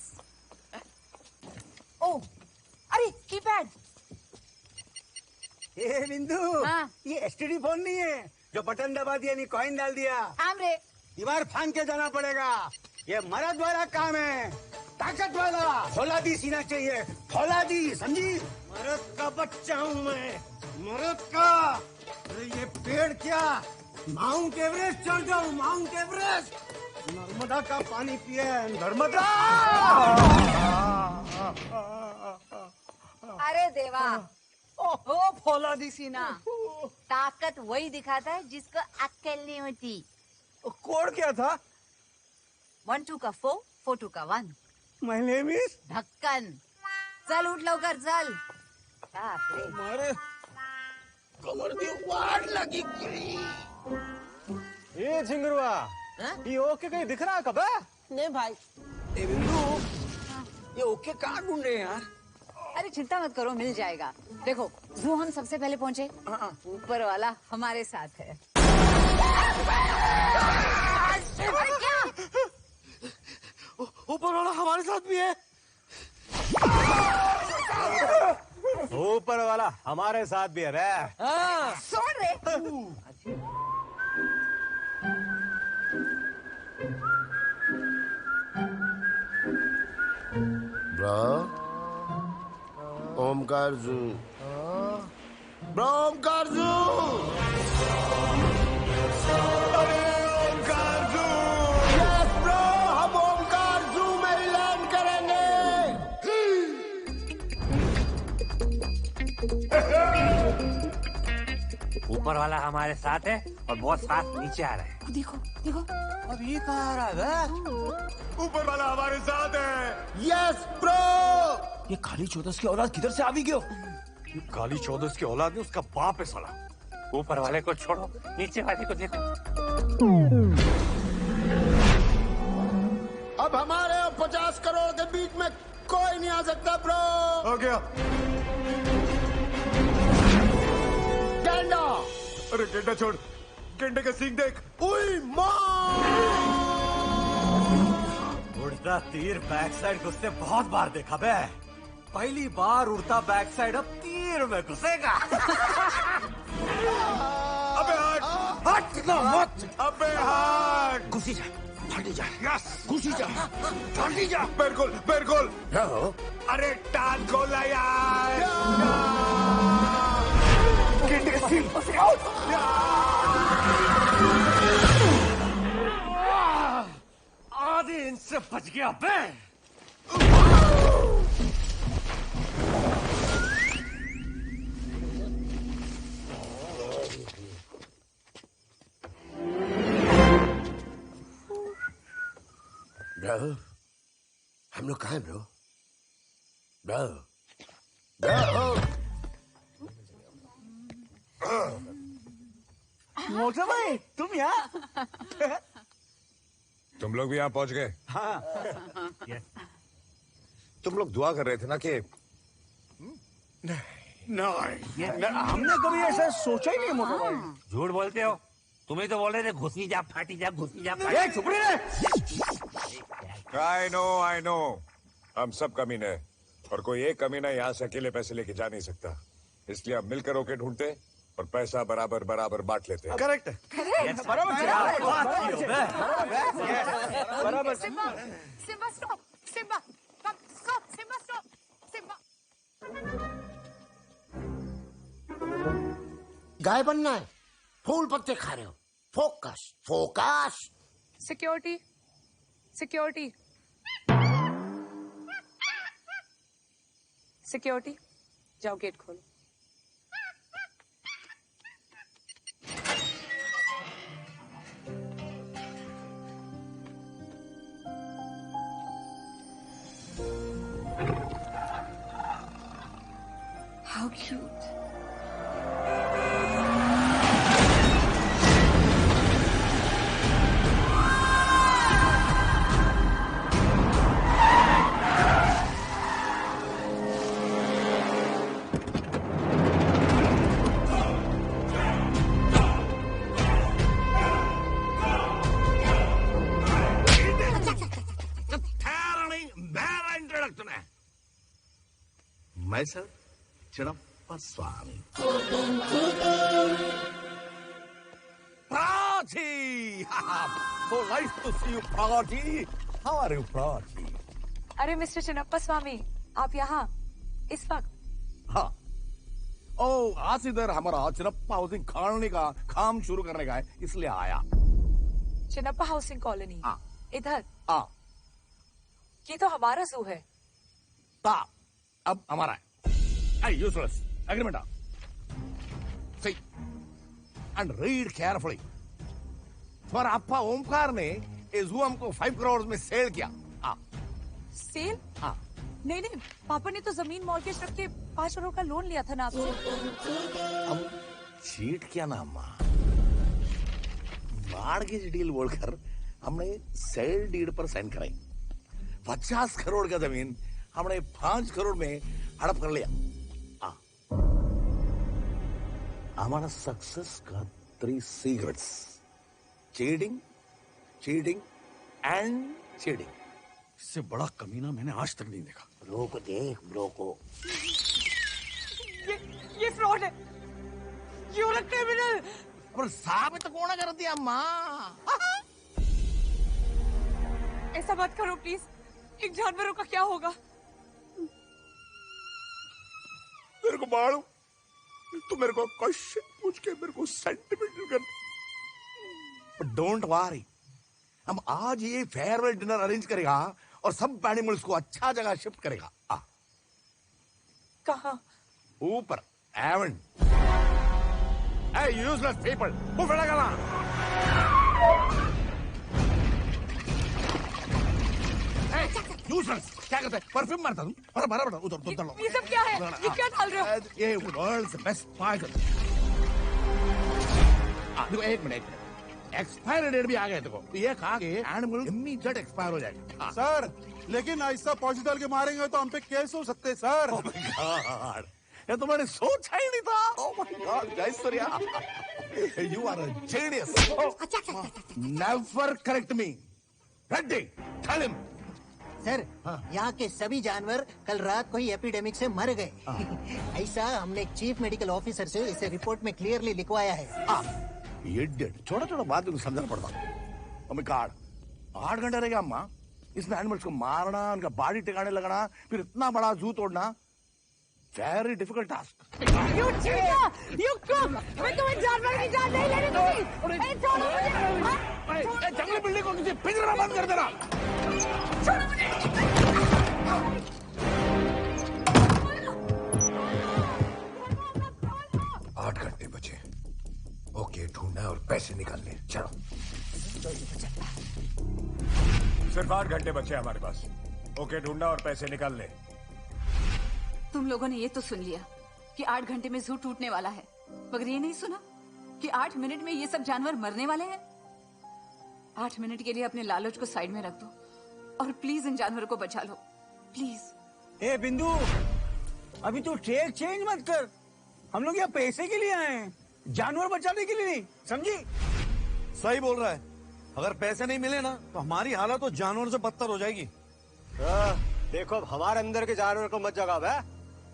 ओ, अरे कीपैड। ए बिंदु, हाँ? ये एसटीडी फोन नहीं है जो बटन दबा दिया नहीं कॉइन डाल दिया। आमरे दीवार फांद के जाना पड़ेगा। ये मर्द वाला काम है, ताकत वाला। फौलादी सीना चाहिए, फौलादी, समझी? मर्द का बच्चा हूँ मैं, मर्द का। अरे ये पेड़ क्या, माउंट एवरेस्ट चढ़ जाऊं, माउंट एवरेस्ट। नर्मदा का पानी पिए, नर्मदा। अरे देवा, ओ फौलादी सीना। ताकत वही दिखाता है जिसको अक्ल नहीं होती। कोड क्या था? 1 2 का 4, 4 2 का 1। माय नेम इज ढक्कन। चल उठ लवकर चल। बाप रे। मारे कमर में वाट लगी। ये झिंगुरवा, ये ओके कहीं दिख रहा है कब? नहीं भाई। ए बिंदु, ये ओके कहाँ ढूंढे यार? अरे चिंता मत करो, मिल जाएगा। देखो जू हम सबसे पहले पहुंचे, ऊपर वाला हमारे साथ है। अरे क्या? ऊपर वाला हमारे साथ भी है। ऊपर वाला हमारे साथ भी है रे। छोड़ रे। ब्रो, ओमकार जू। ब्रो, ओमकार जू। ओमकार जू। यस ब्रो, हम ओमकार जू में लैंड ऊपर वाला हमारे साथ है और बहुत फास्ट नीचे आ रहा है। देखो देखो, अब ये कहाँ आ रहा है? ऊपर वाला हमारे साथ है। Yes bro. ये काली चौदस की औलाद किधर से आ भी गयो? ये काली चौदस की औलाद ने उसका बाप है साला। ऊपर वाले को छोड़ो, नीचे वाले को देखो। अब हमारे और 50 करोड़ के बीच में कोई नहीं आ सकता ब्रो। हो गया। गेंडा। अरे गेंडा छोड़, गेंडे का सींग देख। उई माँ। उड़ता तीर बैक साइड घुसते बहुत बार देखा बे, पहली बार उड़ता बैक साइड अब तीर में घुसेगा। अबे हट, हट ना मत। अबे हट। घुसी जा, ठांडी जा। यस, घुसी जा, ठांडी जा। बिल्कुल बिल्कुल। क्या हो? अरे टांग खोला यार। गेंडे का सींग आउट। आधे इंच से बच गया बे। ब्रो, हम लोग कहाँ हैं ब्रो? ब्रो, मोटा भाई तुम यहाँ? तुम लोग भी यहाँ पहुंच गए? हाँ। तुम लोग दुआ कर रहे थे ना कि नहीं, हमने कभी ऐसा सोचा ही नहीं मोटा भाई। झूठ बोलते हो, तुम्हें तो बोल रहे थे घुसी जा फाटी जा, घुसी जा फाटी। ए चुप रहे। आई नो हम सब कमीने हैं और कोई एक कमीना यहाँ से अकेले पैसे लेके जा नहीं सकता, इसलिए हम मिलकर रोके ढूंढते और पैसा बराबर बराबर बांट लेते हैं। करेक्ट बराबर। Simba stop, Simba stop, Simba stop, Simba. गाय बनना है, फूल पत्ते खा रहे हो। Focus focus. Security, security, security, जाओ गेट खोलो। How cute. मैं sir Chidappa Swami. Prati! So nice to see you, Prati. How are you, Prati? अरे मिस्टर चिन्नप्पा स्वामी, आप यहाँ इस वक्त? हाँ। ओ, आज इधर हमारा चिन्नप्पा हाउसिंग कॉलोनी का काम शुरू करने का है, इसलिए आया। Chinnappa housing colony? हाँ। इधर? हाँ। ये तो हमारा जू है। अब हमारा है। Hey, useless. Agreement. See and read carefully. पर अप्पा ओमकार ने इस जू हमको 5 करोड़ में सेल किया। सेल? हाँ। नहीं नहीं, पापा ने तो जमीन मॉर्गेज रख के 5 करोड़ का लोन लिया था ना आपसे। हम चीट किया ना अम्मा। मॉर्गेज डील बोलकर हमने सेल डीड पर साइन कराई। 50 करोड़ का जमीन हमने 5 करोड़ में हड़प कर लिया। हमारा सक्सेस का 3 secrets: cheating, cheating and cheating. इससे बड़ा कमीना मैंने आज तक नहीं देखा। ब्रो को देख, ब्रो को। ये फ्रॉड है। You're a criminal. पर साबित कौन कर दिया माँ? ऐसा मत करो प्लीज। इन जानवरों का क्या होगा? मेरे को मालूम, तू मेरे को क्वेश्चन पूछ के मेरे को सेंटिमेंटल कर। बट डोंट वरी, हम आज ये फेयरवेल डिनर अरेंज करेगा और सब एनिमल्स को अच्छा जगह शिफ्ट करेगा। कहाँ? ऊपर Avon. Hey, useless people! Move it along! Hey, useless! क्या करते हैं? परफ्यूम मारता हूँ। बड़ा उधर लो। ये सब क्या है? ये क्या डाल रहे हो? ये वर्ल्ड्स बेस्ट पागल। देखो एक मिनट। एक्सपायरी डेट भी आ गए देखो। ये खा के एनिमल इमीडिएट एक्सपायर हो जाएगा। सर, लेकिन ऐसा पॉइजन डाल के मारेंगे तो हम पे केस हो सकते हैं सर। Oh my God! ये तुम्हारी सोच है ही नहीं था। Oh my God, जय Surya, you are a genius. Never correct me. Ready? Tell him. Sir, यहाँ के सभी जानवर कल रात को ही एपिडेमिक से मर गए। ऐसा हमने चीफ मेडिकल ऑफिसर से इसे रिपोर्ट में क्लियरली लिखवाया है। Idiot. छोटा बात भी समझना पड़ता। Oh my God, 8 घंटे रहेगा अम्मा। इसमें एनिमल्स को मारना, उनका बॉडी टिकाने लगाना, फिर इतना बड़ा जू तोड़ना, very difficult task. You cheater! You cook! मैं तुम्हें जानवर की जान नहीं लेने दूंगी। ए, छोड़ो मुझे! जंगली बिल्ली को किसी पिंजरे में बंद कर देना। छोड़ो मुझे! 8 घंटे बचे। ओके, ढूंढना और पैसे निकालने। चलो। सिर्फ 8 घंटे बचे हमारे पास। ओके, ढूंढना और पैसे निकाल ले। तुम लोगों ने ये तो सुन लिया कि 8 घंटे में जू टूटने वाला है, मगर ये नहीं सुना कि 8 मिनट में ये सब जानवर मरने वाले हैं। 8 मिनट के लिए अपने लालच को साइड में रख दो और प्लीज इन जानवरों को बचा लो, प्लीज। ए बिंदु, अभी तू ट्रैक चेंज मत कर। हम लोग यहाँ पैसे के लिए आए हैं, जानवर बचाने के लिए नहीं, समझी? सही बोल रहा है। अगर पैसे नहीं मिले ना तो हमारी हालत तो जानवर से बदतर हो जाएगी। देखो, अब हमारे अंदर के जानवर को मत जगा बे।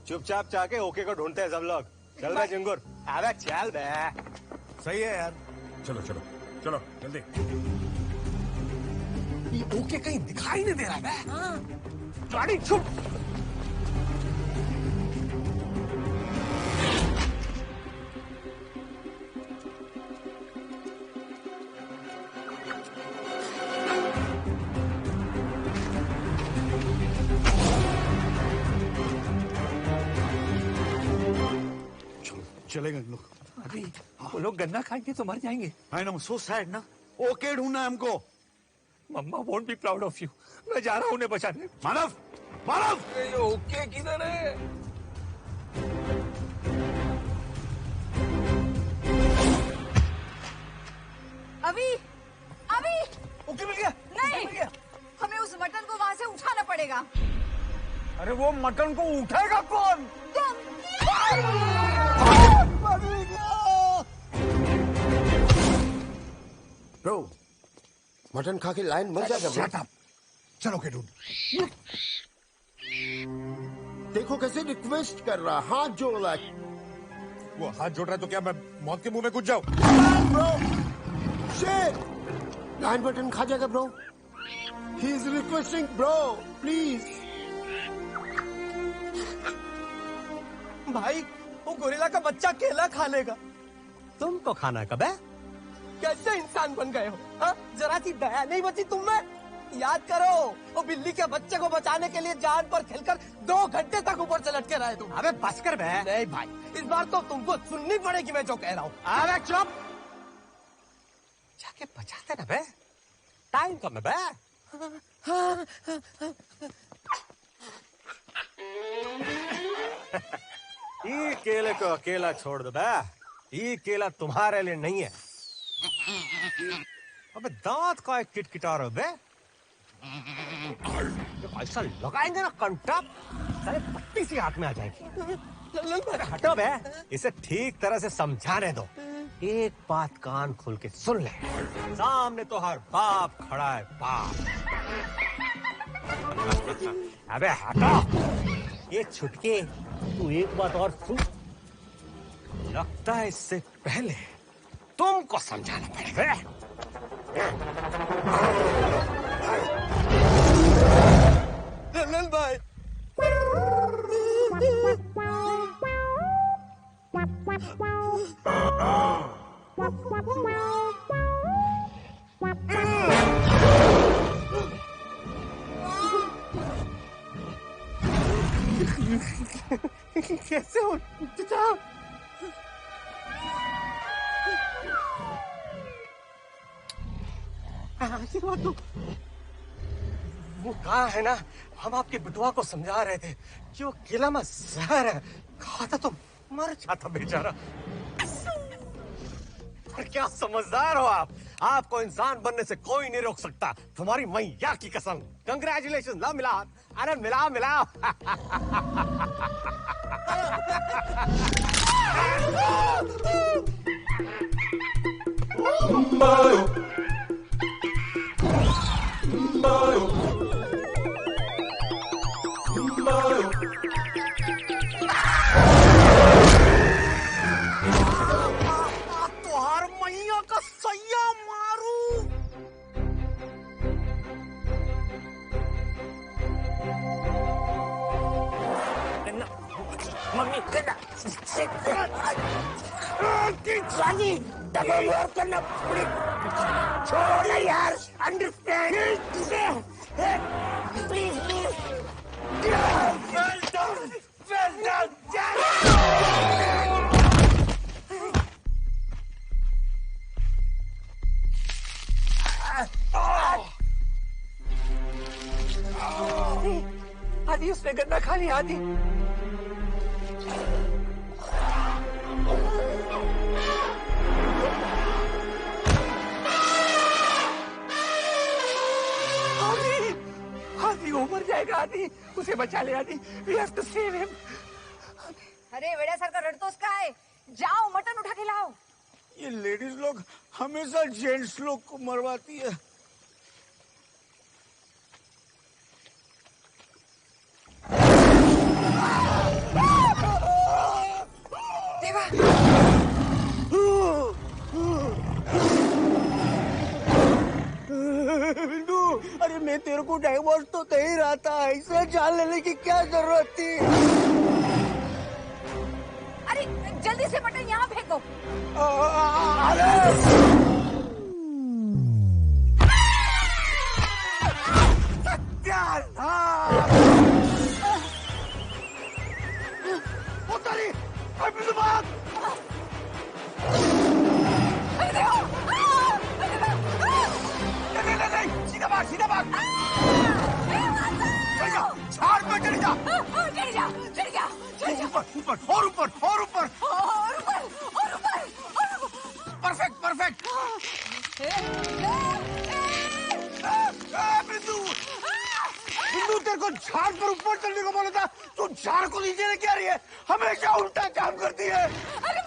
चुपचाप जाके ओके को ढूंढते हैं सब लोग। चल बे जिंगुर, अबे चल बे। सही है यार। चलो चलो चलो जल्दी। ये ओके कहीं दिखाई नहीं दे रहा है। गाड़ी छुप। चलेगा लोग। अभी वो लोग गन्ना खाएंगे तो मर जाएंगे। आई नो, सो सैड ना। ओके ढूंढना है हमको। Mama won't be proud of you. मैं जा रहा हूँ उन्हें बचाने। मानव, मानव, ये ओके किधर है? अभी ओके मिल गया। नहीं, हमें उस मटन को वहाँ से उठाना पड़ेगा। अरे वो मटन को उठाएगा कौन? ब्रो, मटन खा के लाइन मर जाएगा। Shut up. चलो के ढूंढ। देखो कैसे रिक्वेस्ट कर रहा, हाथ जोड़ रहा है। वो हाथ जोड़ रहा है तो क्या मैं मौत के मुंह में घुस जाऊं? Bro, shit! लाइन मटन खा जाएगा bro. He is requesting bro, please. भाई, वो गोरिल्ला का बच्चा केला खा लेगा, तुमको खाना कब है? कैसे इंसान बन गए हो? हाँ? जरा सी दया नहीं बची तुम में? याद करो, वो बिल्ली के बच्चे को बचाने के लिए जान पर खेलकर 2 घंटे तक ऊपर से लटके रहे तुम। अबे बस कर बे। नहीं भाई, इस बार तो तुमको सुननी पड़ेगी मैं जो कह रहा हूँ। अबे चुप, जाके बचाते ना बे, टाइम कम है बे। ये केले को अकेला छोड़ दो बे, ये केला तुम्हारे लिए नहीं है। अबे दांत का किटकिटा रहे बे। ऐसा लगाएंगे ना कंटप, सारे पट्टी सी हाथ में आ जाएगी। हटो बे, इसे ठीक तरह से समझाने दो। एक बात कान खोल के सुन ले, सामने तो हर बाप खड़ा है, बाप। अबे हटो, ये छुटके तू एक बात और सुन। लगता है इससे पहले तुमको समझाना पड़ेगा। ललन भाई, कैसे हो? आशीर्वाद दो। वो कहा है ना, हम आपके बिटुआ को समझा रहे थे कि वो केला में जहर है, खाता तो मर जाता बेचारा। पर क्या समझदार हो आप, आपको इंसान बनने से कोई नहीं रोक सकता, तुम्हारी मैया की कसम। कंग्रेचुलेशन, ला मिला, अरे मिला मिला। तुहार मैया का सैया मारू। मम्मी शादी डबल वर्क करना पड़ी। छोड़ो ना यार, understand please please. Well done, well done. आदि उसने गन्ना खा लिया। आदि आदि वो मर जाएगा। आदि उसे बचा ले। Aadi we have to save him. अरे बेड़ा सर का रट तो उसका है, जाओ मटन उठा के लाओ। ये लेडीज लोग हमेशा जेंट्स लोग को मरवाती है। बिंदु, अरे मैं तेरे को डाइवोर्स तो दे ही रहा था, ऐसे जान लेने की क्या जरूरत थी? अरे जल्दी से मटन यहाँ फेंको। सीधा भाग। झाड़ पे चढ़ जा। चढ़ जा, चढ़ जा, चढ़ जा। ऊपर और ऊपर और ऊपर और ऊपर और ऊपर। Perfect perfect. बिंदु बिंदु, तेरे को झाड़ पर ऊपर चढ़ने को बोला था, तू झाड़ को नीचे लेके आ रही है, हमेशा उल्टा काम करती है। अरे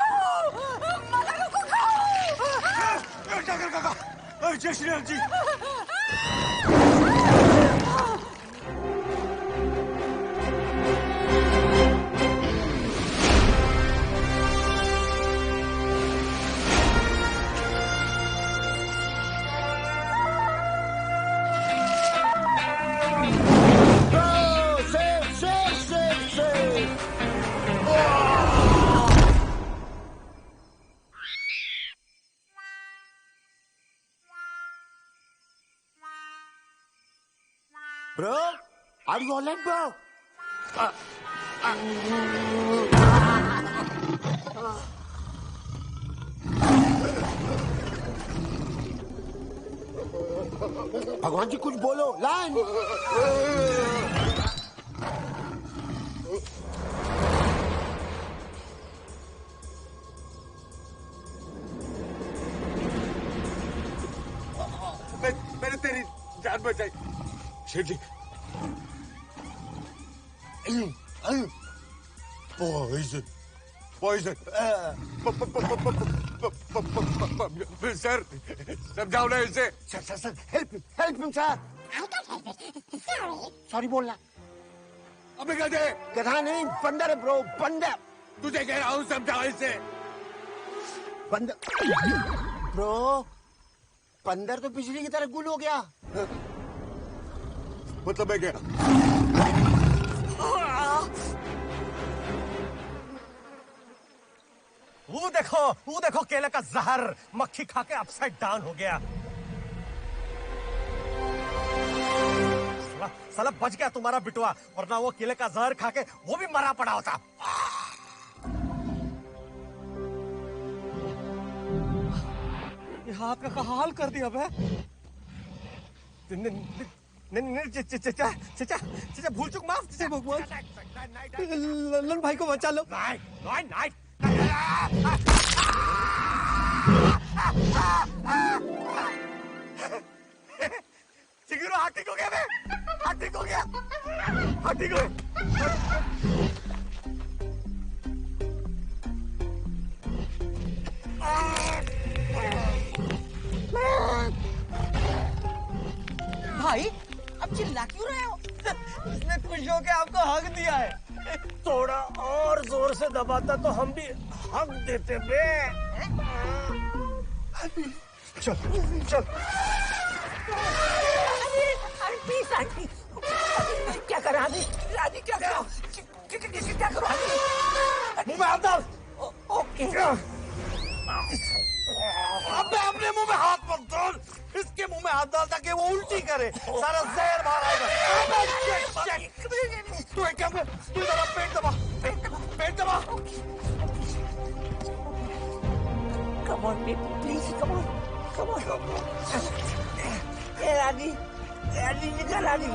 मदन को खाओ। जाकर काका, जय Shri Ram ji. Bro, are you all right, bro? भगवान जी कुछ बोलो, लाइन। मैंने तेरी जान बचाई। शेठ जी, पॉइजन पॉइजन। सर समझाओ ना इसे। Sir help him sir. Sorry बोलना। अबे गधे। गधा नहीं, बंदर है ब्रो, बंदर। तुझे कह रहा हूँ समझाओ इसे। बंदर ब्रो, बंदर तो बिजली की तरह गुल हो गया। मतलब मैं क्या? वो देखो केले का जहर मक्खी खा के अपसाइड डाउन हो गया। साला बच गया तुम्हारा बिटुआ, वरना वो केले का जहर खा के वो भी मरा पड़ा होता। यहाँ का हाल कर दिया बे। चचा भूल चुक माफ चचा भगवान ललन भाई को बचा लो चिगिरो हाथ ठीक हो गया बे हाथ ठीक हो गया हाथ ठीक हो गया भाई अब चिल्ला क्यों रहे हो? इसने खुश होकर आपको हक दिया है। थोड़ा और जोर से दबाता तो हम भी हक देते बे। चल चल प्लीज आंटी क्या करा आदि आदि क्या करो क्या करो मुंह में हाथ डाल। ओके अबे अपने मुंह में हाथ मत डाल इसके मुंह में हाथ डाल ताकि वो उल्टी करे सारा जहर बाहर आएगा। तू एक काम कर तू जरा पेट दबा पेट दबा। Come on, baby, please, come on. Hey, Adi, निकल Adi.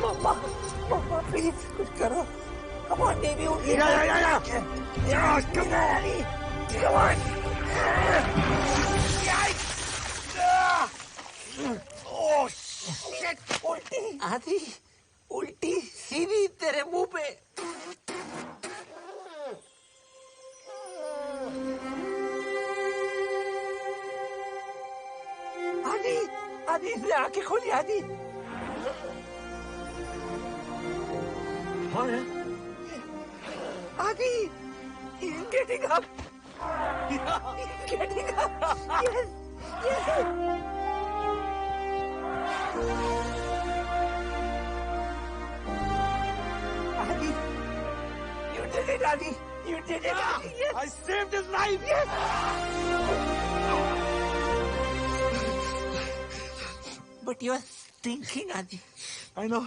Mama, please, कुछ करो. Come on, baby, उठ. Yeah, come on, Adi. Come on. Oh, shit. उल्टी. Adi, उल्टी सीधी तेरे मुंह पे. आदि इसने आंखें खोली आदि हाँ आदि getting up getting up yes yes Adi you did it Adi you did it Adi yes I saved his life yes But you're stinking, Adi. I know.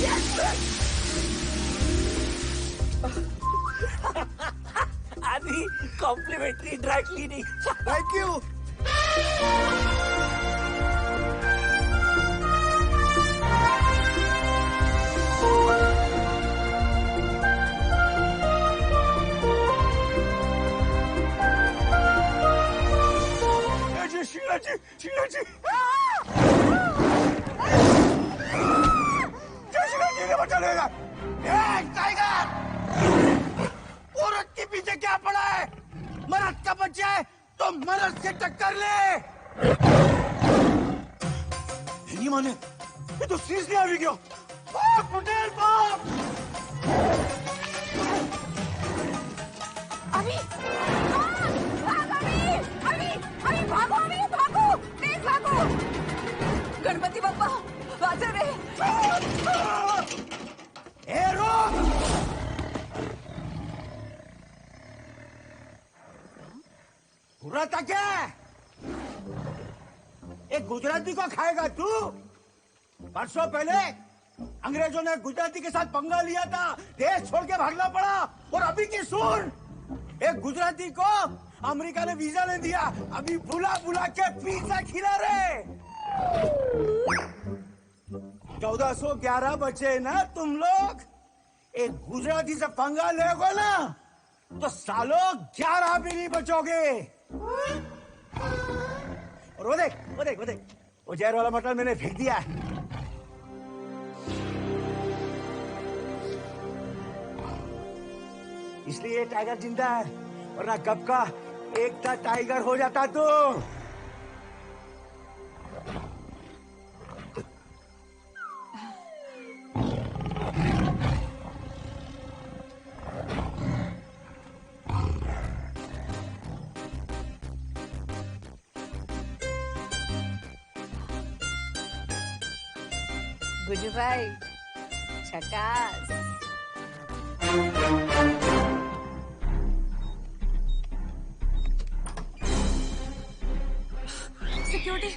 Yes, Adi, complimentary dry cleaning. Thank you. Sheila जी शीला जी ने बचा लेगा tiger औरत के पीछे क्या पड़ा है मर्द का बच्चा है तो मर्द से टक्कर ले नहीं माने ये तो सीरियसली आ गया पटेल बाप अभी भागो अभी भागो प्लीज भागो गणपति बप्पा बाजा रे रोक पूरा था क्या एक गुजराती को खाएगा तू परसों पहले अंग्रेजों ने गुजराती के साथ पंगा लिया था देश छोड़ के भागना पड़ा और अभी की सुन एक गुजराती को अमेरिका ने वीजा नहीं दिया अभी बुला बुला के पिज्जा खिला रहे 1411 बचे ना तुम लोग एक गुजराती से पंगा लेगो ना तो सालों 11 भी नहीं बचोगे और वो देख वो जहर वाला मटन मैंने फेंक दिया है इसलिए टाइगर जिंदा है वरना कब का एक था टाइगर हो जाता तू गुड्डू भाई झकास security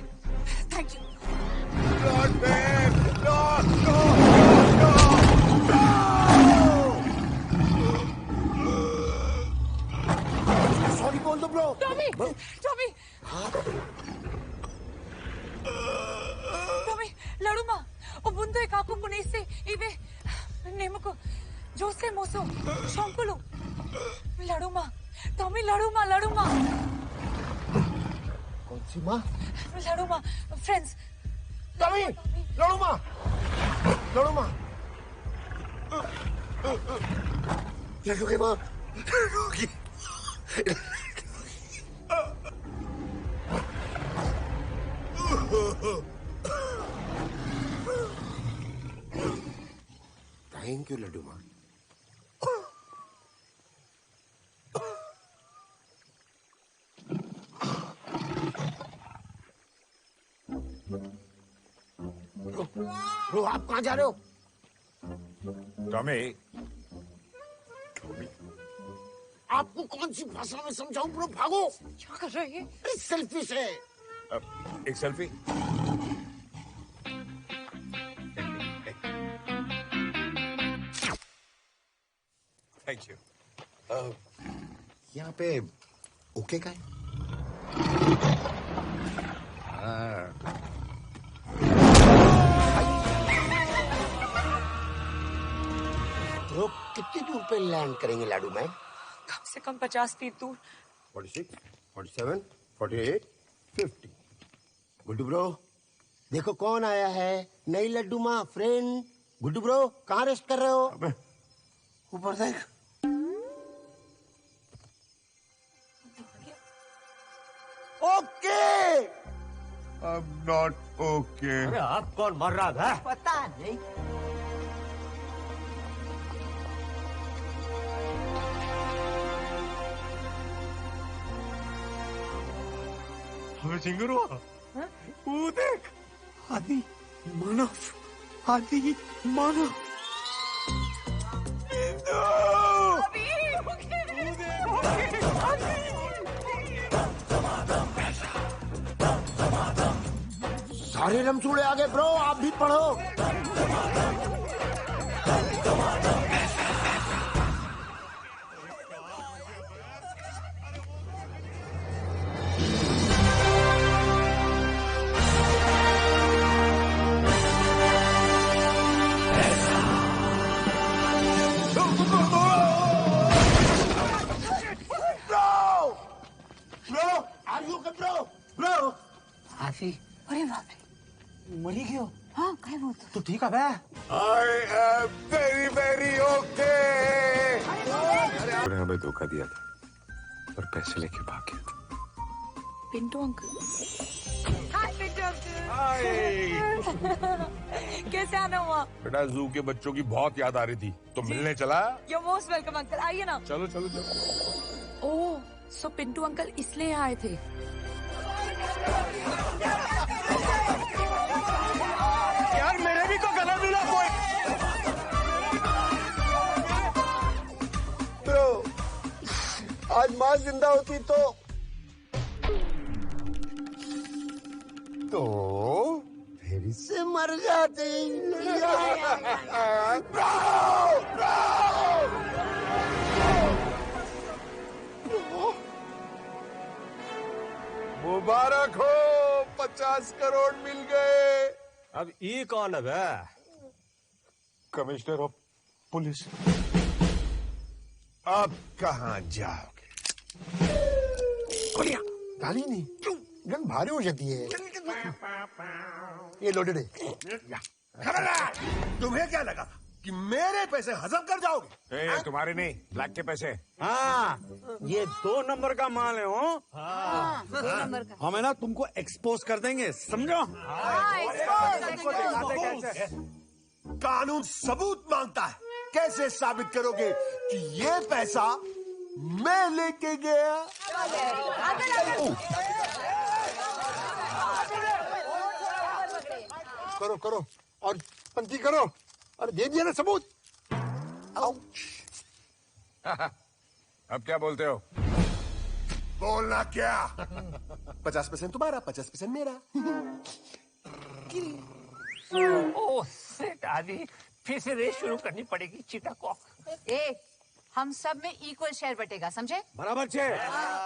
thank you God, babe! No! No! No! bro. Tommy Tommy Tommy लड़ूमा ओ बुंदो एक आको पुनेसे इवे नेमको जोसे मोसो शंकुलो लड़ूमा टॉमी लड़ूमा कौन सी माँ? लड़ूमा फ्रेंड्स टॉमी लड़ूमा लड्डू की माँ थैंक यू लड्डू माँ। ब्रो आप कहाँ जा रहे हो? टॉमी आपको कौन सी भाषा में समझाऊं ब्रो? भागो। क्या कर रहे हैं? सेल्फी से। एक सेल्फी। Thank you. यहाँ पे ओके का है? ब्रो कितनी दूर पे लैंड करेंगे लाडू में? कम से कम 50 फीट दूर। 46, 47, 48, 50। गुड्डू ब्रो देखो कौन आया है। नई लड्डू माँ फ्रेंड। गुड्डू ब्रो कहाँ रेस्ट कर रहे हो? ऊपर देख। ओके। I'm not okay. अरे आप कौन मर रहा था? पता नहीं। हमें चिंगुर हुआ। वो देख आदि मानव सारे लमचूड़े आ गए ब्रो आप भी पढ़ो। आफी अरे बाप रे मरी गयो। हाँ काय वो तू ठीक है बे? I am very very okay. उन्होंने हमें धोखा दिया था और पैसे लेके भाग गया था। पिंटू अंकल। हाय पिंटू अंकल। कैसे आना हुआ? बेटा जू के बच्चों की बहुत याद आ रही थी तो मिलने चला। यू मोस्ट वेलकम अंकल आइए ना। चलो चलो चलो। ओह सो पिंटू अंकल इसलिए आए थे। यार मेरे भी तो गला मिला कोई। ब्रो आज माँ जिंदा होती तो फिर से मर जाते। मुबारक हो 50 करोड़ मिल गए। अब ये कौन है बे? Commissioner of police. अब कहाँ जाओगे? गाली नहीं गन भारी हो जाती है। ये लोडेड है। खबरदार! तुम्हें क्या लगा कि मेरे पैसे हजम कर जाओगे? तुम्हारे नहीं ब्लैक के पैसे। हाँ ये 2 नंबर का माल है। हो हाँ 2 नंबर का। हमें ना तुमको एक्सपोज कर देंगे समझो। कानून सबूत मांगता है। कैसे साबित करोगे कि ये पैसा मैं लेके गया? करो करो और पंती करो और दे दिया ना सबूत। अब क्या बोलते हो? बोलना क्या? 50% तुम्हारा 50% मेरा। ओह शिट आदि फिर से रेस शुरू करनी पड़ेगी चीटा को। ए हम सब में इक्वल शेयर बटेगा, समझे? बराबर छे,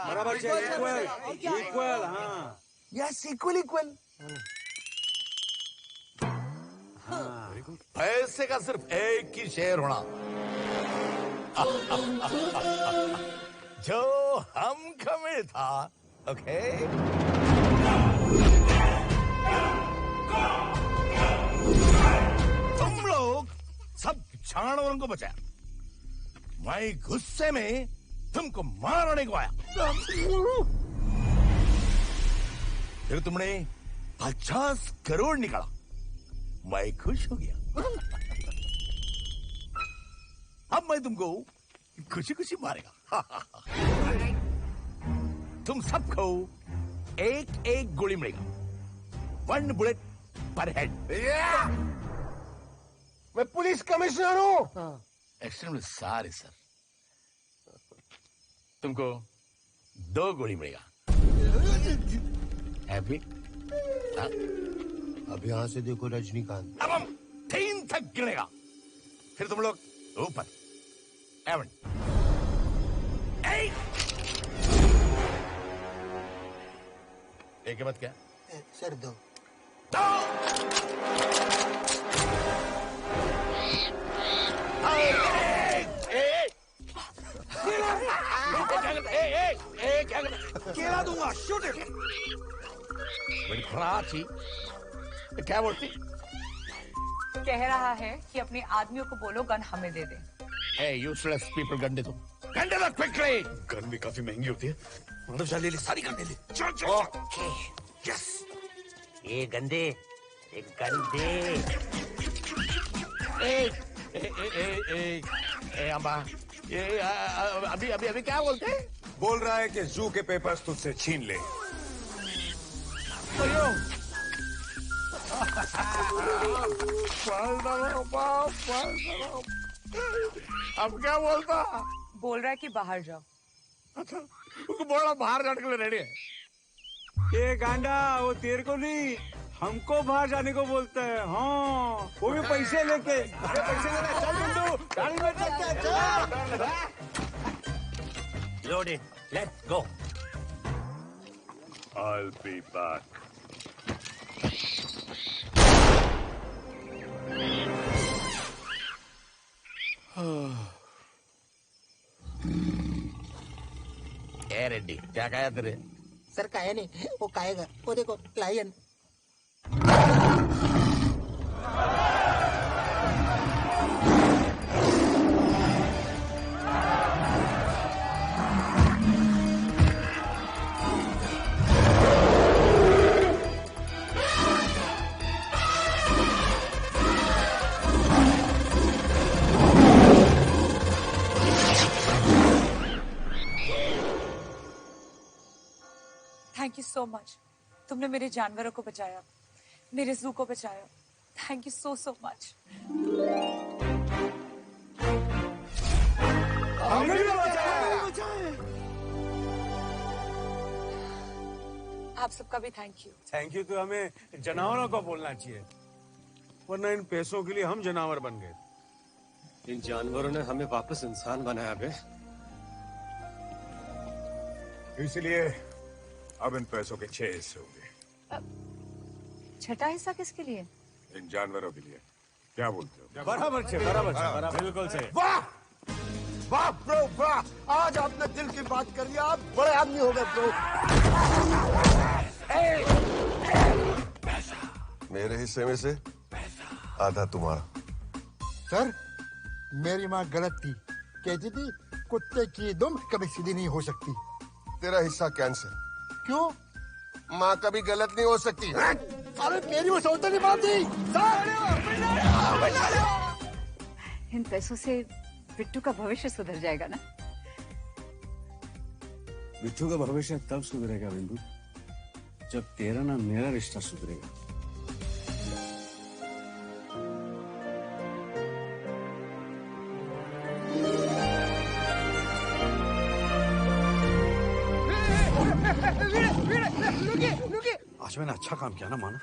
बराबर छे, इक्वल, हाँ। Yes, equal. पैसे का सिर्फ एक ही शेयर होना जो हम था, ओके? तुम लोग सब जानवरों को बचाया, मैं गुस्से में तुमको मारने को आया, फिर तुमने 50 करोड़ निकाला, मैं खुश हो गया। अब मैं तुमको खुशी खुशी मारेगा। तुम सबको एक एक गोली मिलेगा, 1 बुलेट पर हेड। मैं पुलिस कमिश्नर हूं। एक्सट्रीमली सॉरी सर, तुमको 2 गोली मिलेगा। हैप्पी? अब यहां से देखो रजनीकांत। अब हम 3 तक गिनेगा, फिर तुम लोग ऊपर। 7 8 एक मत क्या सर दो। केला दूंगा, शूट इट। बड़ी खराची, क्या बोलती? कह रहा है कि अपने आदमियों को बोलो गन हमें दे दे। Hey, useless people, गन दे दो, गन दे दो quickly। गन भी काफी महंगी होती है, मतलब जा ले ले, सारी गन ले ले। चल। Okay, yes. ये गंदे, एक गंदे। ए अम्बा, ये अभी क्या बोलते हैं? बोल रहा है कि जू के पेपर्स तुझसे छीन ले। अब क्या बोलता? बोल रहा है कि बाहर जाओ। अच्छा, उसको बोला बाहर जाने के लिए रेडी है। ये गांडा, वो तेरे को नहीं, हमको बाहर जाने को बोलता है। हाँ, वो भी पैसे लेके। पैसे लेके चल गुड्डू, गाड़ी में चल। Loaded. Let's go. I'll be back. ए रेड्डी, क्या कहा तेरे? सर काहे नहीं, वो खाएगा, वो देखो lion. Thank you so much. तुमने मेरे जानवरों को बचाया, मेरे जू को बचाया। Thank you so so much. आप सबका भी थैंक यू। थैंक यू तो हमें जानवरों को बोलना चाहिए, वरना इन पैसों के लिए हम जानवर बन गए। इन जानवरों ने हमें वापस इंसान बनाया बे। इसलिए अब इन पैसों के 6 हिस्से होंगे। छठा हिस्सा किसके लिए? इन जानवरों के लिए। क्या बोलते हो? बराबर छे, बराबर, बिल्कुल से। वाह वाह ब्रो, वाह, आज आपने दिल की बात कर लिया, आप बड़े आदमी हो गए ब्रो। मेरे हिस्से में से आधा तुम्हारा। सर, मेरी माँ गलत थी, कहती थी कुत्ते की दुम कभी सीधी नहीं हो सकती। तेरा हिस्सा कैंसिल। क्यों? माँ कभी गलत नहीं हो सकती। अरे मेरी वो सोचता नहीं बात थी। इन पैसों से बिट्टू का भविष्य सुधर जाएगा ना? बिट्टू का भविष्य तब सुधरेगा बिंदु, जब तेरा ना मेरा रिश्ता सुधरेगा। आज मैंने अच्छा काम किया ना Manav?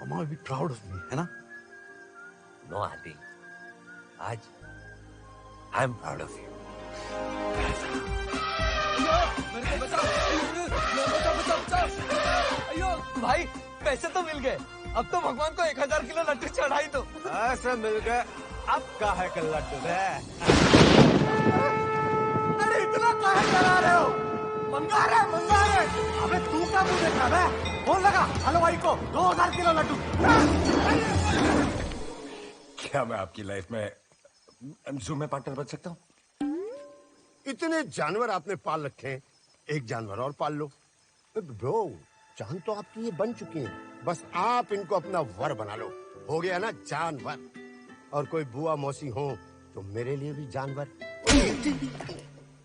Mama will be proud of me, है ना? नो आदि, आज I am proud of you. मेरे को बचाओ, बचाओ, बचाओ। अयो भाई, पैसे तो मिल गए। अब तो भगवान को 1000 किलो लड्डू चढ़ाई दो। ऐसे मिल गए, अब का है कि लड्डू है। अरे इतना काहे करा रहे हो? मंगा रहे। अबे तू क्या मुझे देखा है? फोन लगा हलवाई को, 2000 किलो लड्डू। क्या मैं आपकी लाइफ में जू में पार्टनर बन सकता हूँ? इतने जानवर आपने पाल रखे हैं, एक जानवर और पाल लो। ब्रो, जान तो आपकी ये बन चुकी है, बस आप इनको अपना वर बना लो। हो गया ना जानवर। और कोई बुआ मौसी हो तो मेरे लिए भी जानवर।